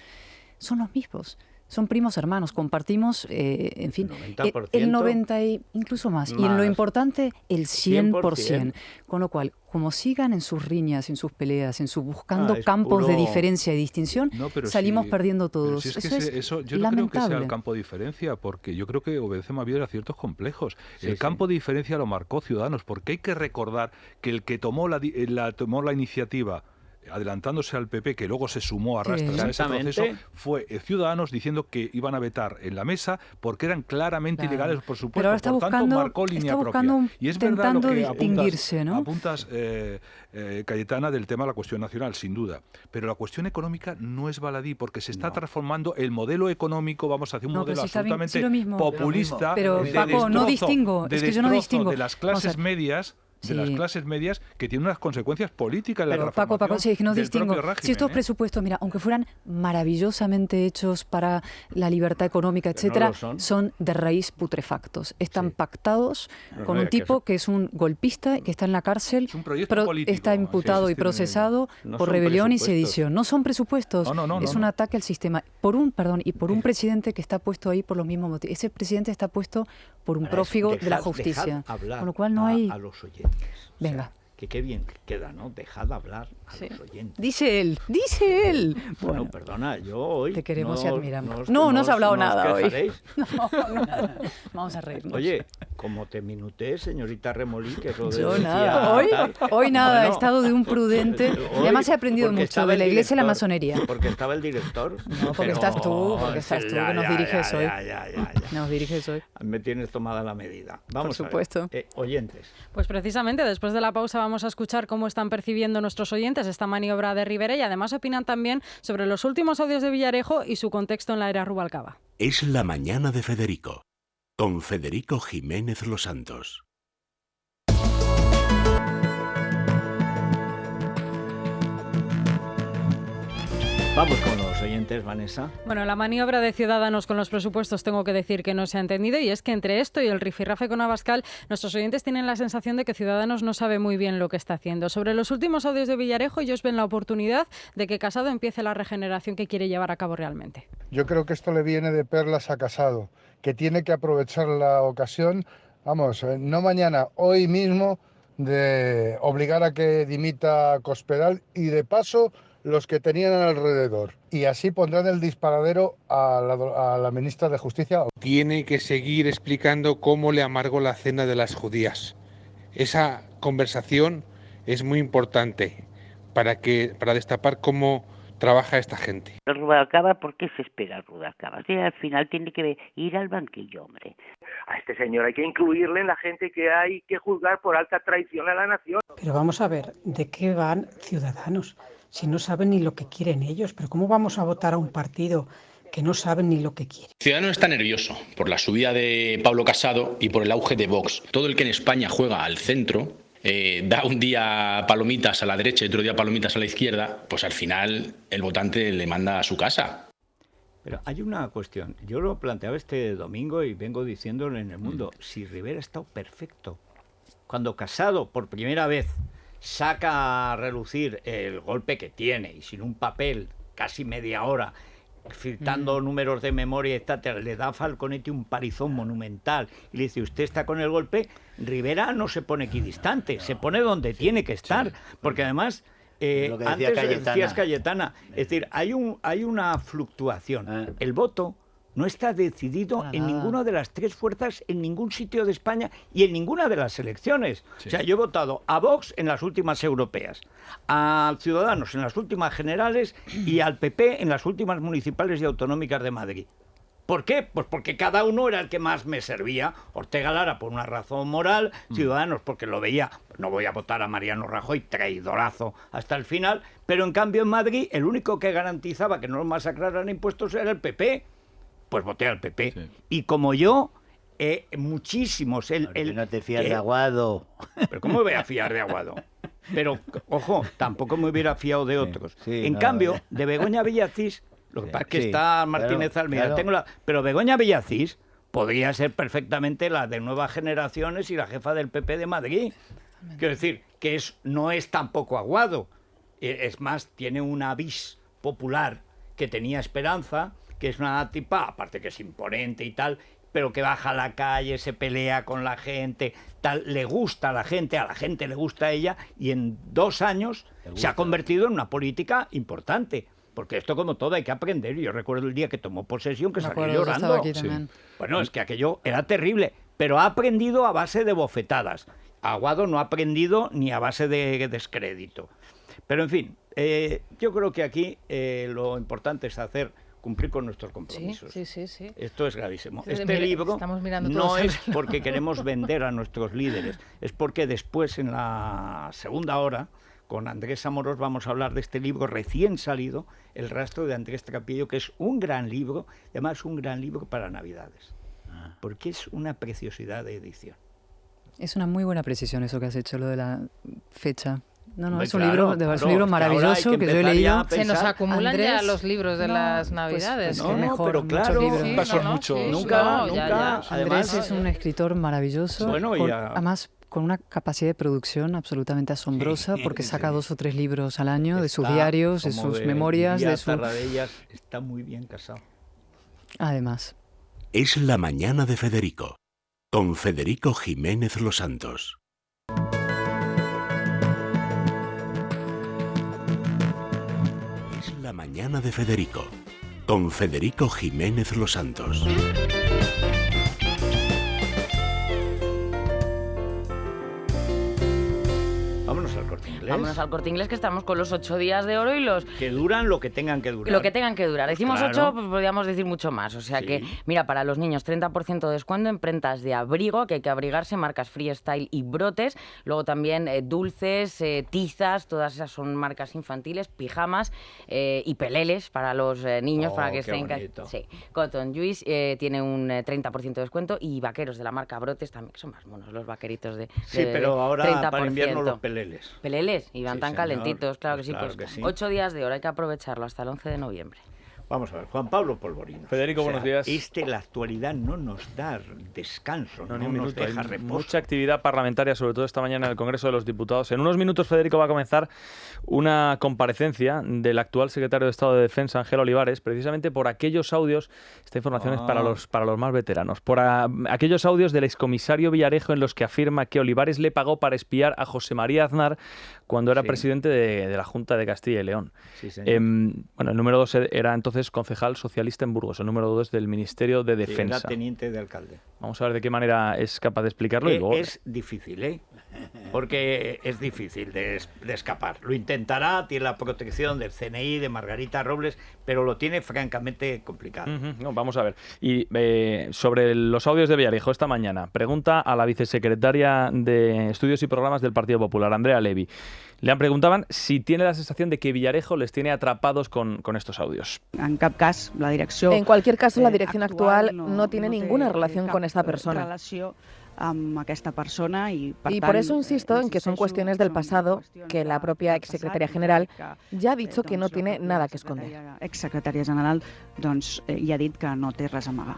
S6: son los mismos. son primos hermanos, compartimos, en fin,
S2: 90%,
S6: el 90% y incluso más. Y en lo importante, el 100%. Con lo cual, como sigan en sus riñas, en sus peleas, en su buscando campos de diferencia y distinción, salimos perdiendo todos.
S4: Eso yo no creo que sea el campo de diferencia, porque yo creo que obedece más bien a ciertos complejos. El campo de diferencia lo marcó Ciudadanos, porque hay que recordar que el que tomó la iniciativa adelantándose al PP, que luego se sumó a rastras a ese proceso, fue Ciudadanos diciendo que iban a vetar en la mesa porque eran claramente ilegales, por supuesto.
S6: Pero ahora está
S4: por tanto, marcó línea propia. Y es verdad lo que apuntas Cayetana, del tema de la cuestión nacional, sin duda. Pero la cuestión económica no es baladí, porque se está transformando el modelo económico, vamos hacia un modelo absolutamente populista,
S6: pero Paco, no distingo, es que yo no distingo
S4: de las clases medias. De las clases medias, que tienen unas consecuencias políticas en la transformación
S6: Paco, sí, es que no distingo.
S4: Régimen,
S6: si estos presupuestos, mira, aunque fueran maravillosamente hechos para la libertad económica, etcétera, son de raíz putrefactos. Están pactados con un tipo que es un golpista, que está en la cárcel, pero está imputado y procesado por rebelión y sedición. No son presupuestos, es un ataque al sistema. Por un presidente que está puesto ahí por los mismos motivos. Ese presidente está puesto por un prófugo de la justicia. Con lo cual no hay...
S2: a los oyentes.
S6: Venga.
S2: O sea, que qué bien queda, ¿no? Dejad hablar a los oyentes.
S6: Dice él.
S2: Bueno, perdona, yo hoy...
S6: Te queremos y admiramos. No has hablado nada hoy. No, vamos a reírnos.
S2: Oye, como te minuté, señorita Remolí, que eso
S6: yo nada. Hoy nada, he estado de un prudente. Y además he aprendido mucho de la iglesia y la masonería.
S2: Porque estaba el director.
S6: No, porque estás tú, que nos diriges hoy. Nos diriges hoy.
S2: Me tienes tomada la medida. Vamos
S6: Por supuesto.
S2: A ver. Oyentes.
S12: Pues precisamente después de la pausa vamos a escuchar cómo están percibiendo nuestros oyentes esta maniobra de Rivera y además opinan también sobre los últimos audios de Villarejo y su contexto en la era Rubalcaba.
S1: Es la mañana de Federico, con Federico Jiménez Los Santos.
S2: Vamos con los oyentes, Vanessa.
S12: Bueno, la maniobra de Ciudadanos con los presupuestos tengo que decir que no se ha entendido, y es que entre esto y el rifirrafe con Abascal, nuestros oyentes tienen la sensación de que Ciudadanos no sabe muy bien lo que está haciendo. Sobre los últimos audios de Villarejo, ellos ven la oportunidad de que Casado empiece la regeneración que quiere llevar a cabo realmente.
S18: Yo creo que esto le viene de perlas a Casado, que tiene que aprovechar la ocasión, no mañana, hoy mismo, de obligar a que dimita Cospedal y de paso los que tenían alrededor. Y así pondrán el disparadero a la ministra de Justicia.
S19: Tiene que seguir explicando cómo le amargó la cena de las judías. Esa conversación es muy importante para destapar cómo trabaja esta gente.
S20: Rubalcaba, ¿por qué se espera Rubalcaba? Si al final tiene que ir al banquillo, hombre.
S21: A este señor hay que incluirle en la gente que hay que juzgar por alta traición a la nación.
S22: Pero vamos a ver, ¿de qué van Ciudadanos? Si no saben ni lo que quieren ellos, ¿pero cómo vamos a votar a un partido que no saben ni lo que quiere?
S23: Ciudadanos está nervioso por la subida de Pablo Casado y por el auge de Vox. Todo el que en España juega al centro, da un día palomitas a la derecha y otro día palomitas a la izquierda, pues al final el votante le manda a su casa.
S2: Pero hay una cuestión. Yo lo planteaba este domingo y vengo diciéndolo en El Mundo. Si Rivera ha estado perfecto. Cuando Casado, por primera vez, saca a relucir el golpe que tiene y sin un papel, casi media hora, filtrando números de memoria, etcétera, le da a Falconetti un parizón monumental y le dice, usted está con el golpe, Rivera no se pone equidistante, se pone donde tiene que estar, porque además... antes decías Cayetana, es decir, hay una fluctuación. El voto no está decidido en ninguna de las tres fuerzas, en ningún sitio de España y en ninguna de las elecciones. Sí. O sea, yo he votado a Vox en las últimas europeas, a Ciudadanos en las últimas generales y al PP en las últimas municipales y autonómicas de Madrid. ¿Por qué? Pues porque cada uno era el que más me servía. Ortega Lara por una razón moral, Ciudadanos porque lo veía, no voy a votar a Mariano Rajoy, traidorazo hasta el final, pero en cambio en Madrid el único que garantizaba que no nos masacraran impuestos era el PP. Pues voté al PP. Sí. Y como yo, muchísimos...
S5: no te fías de Aguado.
S2: ¿Pero cómo me voy a fiar de Aguado? Pero, ojo, tampoco me hubiera fiado de otros. Sí, en cambio, de Begoña Villacís, lo que pasa es que está Martínez Almeida, claro. Pero Begoña Villacís podría ser perfectamente la de Nuevas Generaciones y la jefa del PP de Madrid. Quiero decir, que no es tampoco Aguado. Es más, tiene una vis popular que tenía esperanza, que es una tipa, aparte que es imponente y tal, pero que baja a la calle, se pelea con la gente, tal, le gusta a la gente le gusta a ella, y en 2 años se ha convertido en una política importante. Porque esto, como todo, hay que aprender. Yo recuerdo el día que tomó posesión, que salió llorando.
S6: Aquí también.
S2: Bueno, es que aquello era terrible, pero ha aprendido a base de bofetadas. Aguado no ha aprendido ni a base de descrédito. Pero, en fin, yo creo que aquí lo importante es cumplir con nuestros compromisos.
S3: Sí.
S2: Esto es gravísimo.
S3: Sí,
S2: este libro no es
S3: el
S2: porque queremos vender a nuestros líderes, es porque después, en la segunda hora, con Andrés Amorós vamos a hablar de este libro recién salido, El rastro de Andrés Trapillo, que es un gran libro, y además un gran libro para Navidades, porque es una preciosidad de edición.
S6: Es una muy buena precisión eso que has hecho, lo de la fecha. No, es un
S2: claro,
S6: libro, es un libro maravilloso que yo he leído.
S3: Se nos acumulan
S6: Andrés,
S3: ya los libros de las Navidades.
S6: Pues, mejor,
S2: pero claro,
S6: libros.
S2: son muchos. Nunca.
S6: Andrés además, es un escritor maravilloso,
S2: bueno,
S6: además con una capacidad de producción absolutamente asombrosa, porque saca 2 o 3 libros al año de sus diarios, de sus memorias, de su...
S2: Está muy bien casado.
S6: Además.
S1: Es la mañana de Federico, con Federico Jiménez Los Santos. Es la mañana de Federico, con Federico Jiménez Los Santos.
S2: Vámonos al Corte Inglés.
S7: Vámonos al Corte Inglés, que estamos con los 8 días de oro y los...
S2: Que duran lo que tengan que durar.
S7: Lo que tengan que durar. Decimos
S2: claro.
S7: 8, pues podríamos decir mucho más. O sea que, mira, para los niños, 30% de descuento en prendas de abrigo, que hay que abrigarse, marcas Freestyle y Brotes. Luego también dulces, tizas, todas esas son marcas infantiles, pijamas y peleles para los niños, para que estén en casa. Sí. Cotton Juice tiene un 30% de descuento, y vaqueros de la marca Brotes también, que son más monos los vaqueritos de
S2: Sí, pero ahora
S7: 30%.
S2: para invierno los peleles.
S7: Peleles, y van tan
S2: señor.
S7: calentitos, claro que sí.
S2: Claro
S7: Pues
S2: que sí.
S7: 8 días de hora, hay que aprovecharlo hasta el 11 de noviembre.
S2: Vamos a ver, Juan Pablo Polvorino.
S8: Federico, buenos días.
S2: La actualidad no nos da descanso, no
S8: ni un
S2: nos
S8: minuto.
S2: deja
S8: Hay
S2: reposo.
S8: mucha actividad parlamentaria, sobre todo esta mañana en el Congreso de los Diputados. En unos minutos, Federico, va a comenzar una comparecencia del actual secretario de Estado de Defensa, Ángel Olivares, precisamente por aquellos audios, esta información es para los más veteranos, por aquellos audios del excomisario Villarejo en los que afirma que Olivares le pagó para espiar a José María Aznar cuando era presidente de la Junta de Castilla y León.
S2: Sí, señor.
S8: Bueno, el número 2 era entonces concejal socialista en Burgos, el número 2 del Ministerio de Defensa.
S2: Era teniente de alcalde.
S8: Vamos a ver de qué manera es capaz de explicarlo. Y luego...
S2: Es difícil, ¿eh? Porque es difícil de escapar. Lo intentará, tiene la protección del CNI, de Margarita Robles, pero lo tiene francamente complicado.
S8: No, vamos a ver. Y sobre los audios de Villarejo esta mañana, pregunta a la vicesecretaria de Estudios y Programas del Partido Popular, Andrea Levy. Le preguntaban si tiene la sensación de que Villarejo les tiene atrapados con estos audios.
S9: En cualquier caso, la dirección actual no tiene ninguna relación con esta persona. Y por eso insisto en que son cuestiones del pasado, que la propia exsecretaria general ya ha dicho que no tiene nada que esconder.
S24: Exsecretària general ja ha dit que no té res a amagar.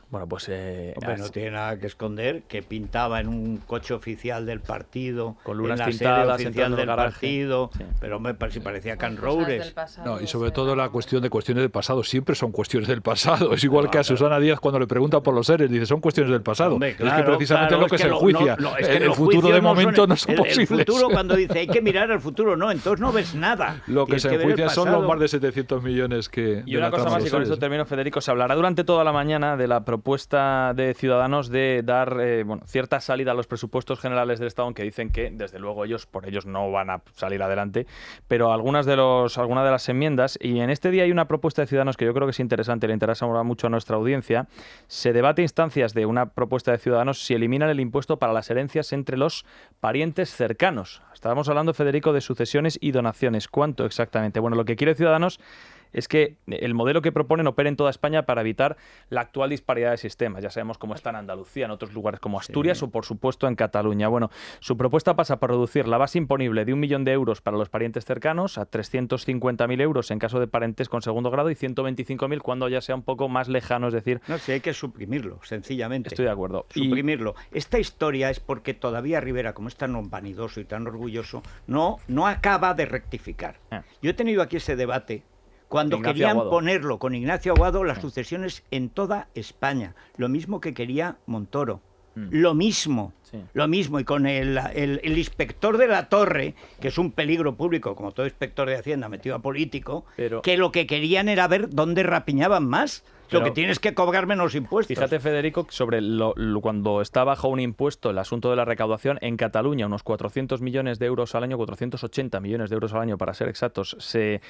S8: Bueno, pues...
S2: Hombre, no tiene nada que esconder, que pintaba en un coche oficial del partido,
S8: con lunas
S2: en la
S8: pintadas,
S2: sede oficial del
S8: garaje.
S2: Partido, pero hombre, si parecía Can Roures.
S4: No, y sobre todo la cuestión de cuestiones del pasado, siempre son cuestiones del pasado. Es igual que a Susana Díaz cuando le pregunta por los seres, dice, son cuestiones del pasado. Hombre, claro, es que precisamente es lo que se enjuicia. El futuro de momento no son posibles.
S2: El futuro, cuando dice, hay que mirar al futuro, no, entonces no ves nada.
S4: Lo que se enjuicia son los más de 700 millones que...
S8: Y una cosa más, y con esto termino, Federico, se hablará durante toda la mañana de la propuesta de Ciudadanos de dar cierta salida a los presupuestos generales del Estado, aunque dicen que desde luego por ellos no van a salir adelante, pero algunas de las enmiendas, y en este día hay una propuesta de Ciudadanos que yo creo que es interesante, le interesa mucho a nuestra audiencia. Se debate a instancias de una propuesta de Ciudadanos si eliminan el impuesto para las herencias entre los parientes cercanos. Estábamos hablando, Federico, de sucesiones y donaciones. ¿Cuánto exactamente? Bueno, lo que quiere Ciudadanos es que el modelo que proponen opere en toda España para evitar la actual disparidad de sistemas. Ya sabemos cómo está en Andalucía, en otros lugares como Asturias o, por supuesto, en Cataluña. Bueno, su propuesta pasa por reducir la base imponible de 1 millón de euros para los parientes cercanos a 350.000 euros en caso de parentes con segundo grado y 125.000 cuando ya sea un poco más lejano, es decir...
S2: No, sí, hay que suprimirlo, sencillamente.
S8: Estoy de acuerdo.
S2: Suprimirlo. Esta historia es porque todavía Rivera, como es tan vanidoso y tan orgulloso, no acaba de rectificar. Yo he tenido aquí ese debate cuando
S8: Ignacio
S2: querían
S8: Aguado.
S2: ponerlo con Ignacio Aguado, las sucesiones en toda España. Lo mismo que quería Montoro. Lo mismo. Lo mismo, y con el inspector de la Torre, que es un peligro público, como todo inspector de Hacienda metido a político, que lo que querían era ver dónde rapiñaban más. Lo que tienes que cobrar menos impuestos.
S8: Fíjate, Federico, sobre cuando está bajo un impuesto el asunto de la recaudación, en Cataluña unos 400 millones de euros al año, 480 millones de euros al año para ser exactos, se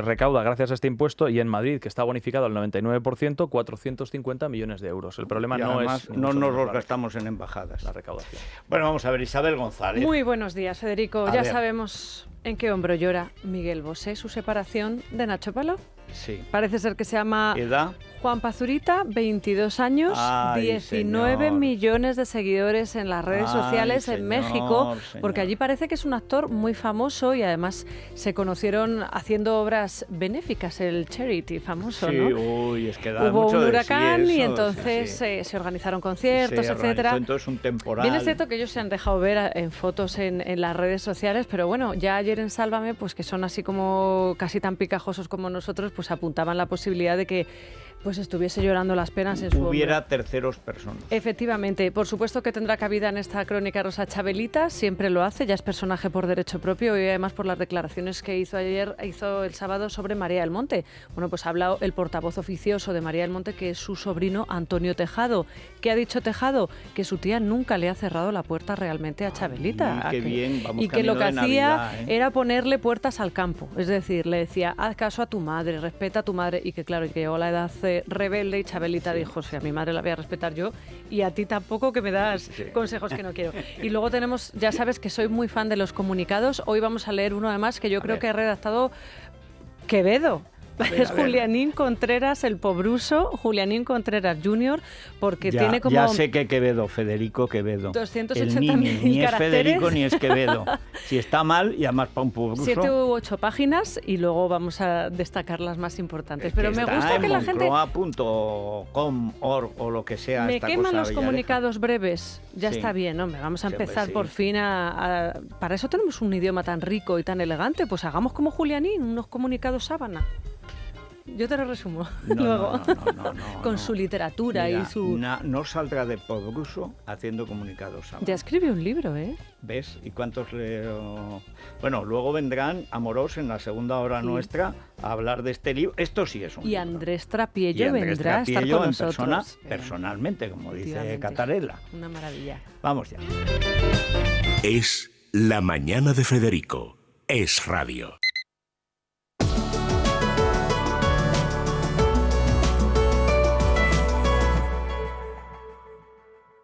S8: recauda gracias a este impuesto, y en Madrid, que está bonificado al 99%, 450 millones de euros. El problema no es...
S2: No nos los gastamos en embajadas.
S8: La recaudación.
S2: Bueno, vamos a ver, Isabel González.
S10: Muy buenos días, Federico.
S2: A
S10: Ya
S2: ver.
S10: sabemos en qué hombro llora Miguel Bosé su separación de Nacho Palop.
S2: Sí.
S10: Parece ser que se llama
S2: ¿Edad?
S10: Juan Pazurita, 22 años,
S2: Ay,
S10: 19
S2: señor.
S10: millones de seguidores en las redes
S2: Ay,
S10: sociales en
S2: señor,
S10: México,
S2: señor.
S10: porque allí parece que es un actor muy famoso y además se conocieron haciendo obras benéficas, el charity famoso,
S2: Sí,
S10: ¿no?
S2: uy, es que da
S10: Hubo
S2: mucho
S10: un
S2: de sí
S10: huracán y
S2: eso,
S10: entonces
S2: sí.
S10: se organizaron conciertos,
S2: Se
S10: etcétera.
S2: organizó entonces un temporal.
S10: Bien es cierto que ellos se han dejado ver en fotos en las redes sociales, pero bueno, ya ayer en Sálvame, pues que son así como casi tan picajosos como nosotros, pues apuntaban la posibilidad de que pues estuviese llorando las penas en su
S2: Hubiera
S10: hombro.
S2: terceros personas.
S10: Efectivamente, por supuesto que tendrá cabida en esta crónica Rosa Chabelita, siempre lo hace, ya es personaje por derecho propio y además por las declaraciones que hizo el sábado sobre María del Monte. Bueno, pues ha hablado el portavoz oficioso de María del Monte, que es su sobrino Antonio Tejado. ¿Qué ha dicho Tejado? Que su tía nunca le ha cerrado la puerta realmente a Chabelita.
S2: qué bien, vamos
S10: y que lo que
S2: camino de
S10: hacía
S2: Navidad, ¿eh?
S10: era ponerle puertas al campo. Es decir, le decía, haz caso a tu madre, respeta a tu madre. Y que claro, que llegó la edad rebelde y Chabelita dijo, si a mi madre la voy a respetar yo y a ti tampoco, que me das consejos que no quiero. Y luego tenemos, ya sabes que soy muy fan de los comunicados. Hoy vamos a leer uno además que yo creo que ha redactado Quevedo. Es Julianín Contreras, el pobruso, Julianín Contreras Jr., porque tiene como...
S2: Ya sé que Quevedo, Federico Quevedo.
S10: 280.000
S2: ni es
S10: caracteres.
S2: Federico ni es Quevedo. Si está mal, y además para un pobruso...
S10: 7 u 8 páginas y luego vamos a destacar las más importantes. Pero me gusta que la gente...
S2: Moncloa.com o lo que sea.
S10: Me
S2: esta
S10: queman
S2: cosa
S10: los
S2: Villarejo.
S10: comunicados breves. Ya
S2: Sí.
S10: está bien, hombre. Vamos a
S2: Sí,
S10: empezar
S2: pues sí.
S10: por fin a... Para eso tenemos un idioma tan rico y tan elegante. Pues hagamos como Julianín, unos comunicados sábana. Yo te lo resumo luego. Con su literatura
S2: Mira,
S10: y su...
S2: no saldrá de pobruso haciendo comunicados. ¿Sabes?
S10: Ya escribió un libro, ¿eh?
S2: ¿Ves? ¿Y cuántos leo? Bueno, luego vendrán Amorós en la segunda hora
S10: Sí.
S2: nuestra a hablar de este libro. Esto sí es un
S10: Y
S2: libro.
S10: Andrés Trapiello
S2: Y Andrés
S10: vendrá a estar
S2: Trapiello
S10: con
S2: en
S10: nosotros.
S2: personalmente, como dice
S10: Efectivamente.
S2: Catarela.
S10: Una maravilla.
S2: Vamos ya.
S1: Es La Mañana de Federico. Es Radio.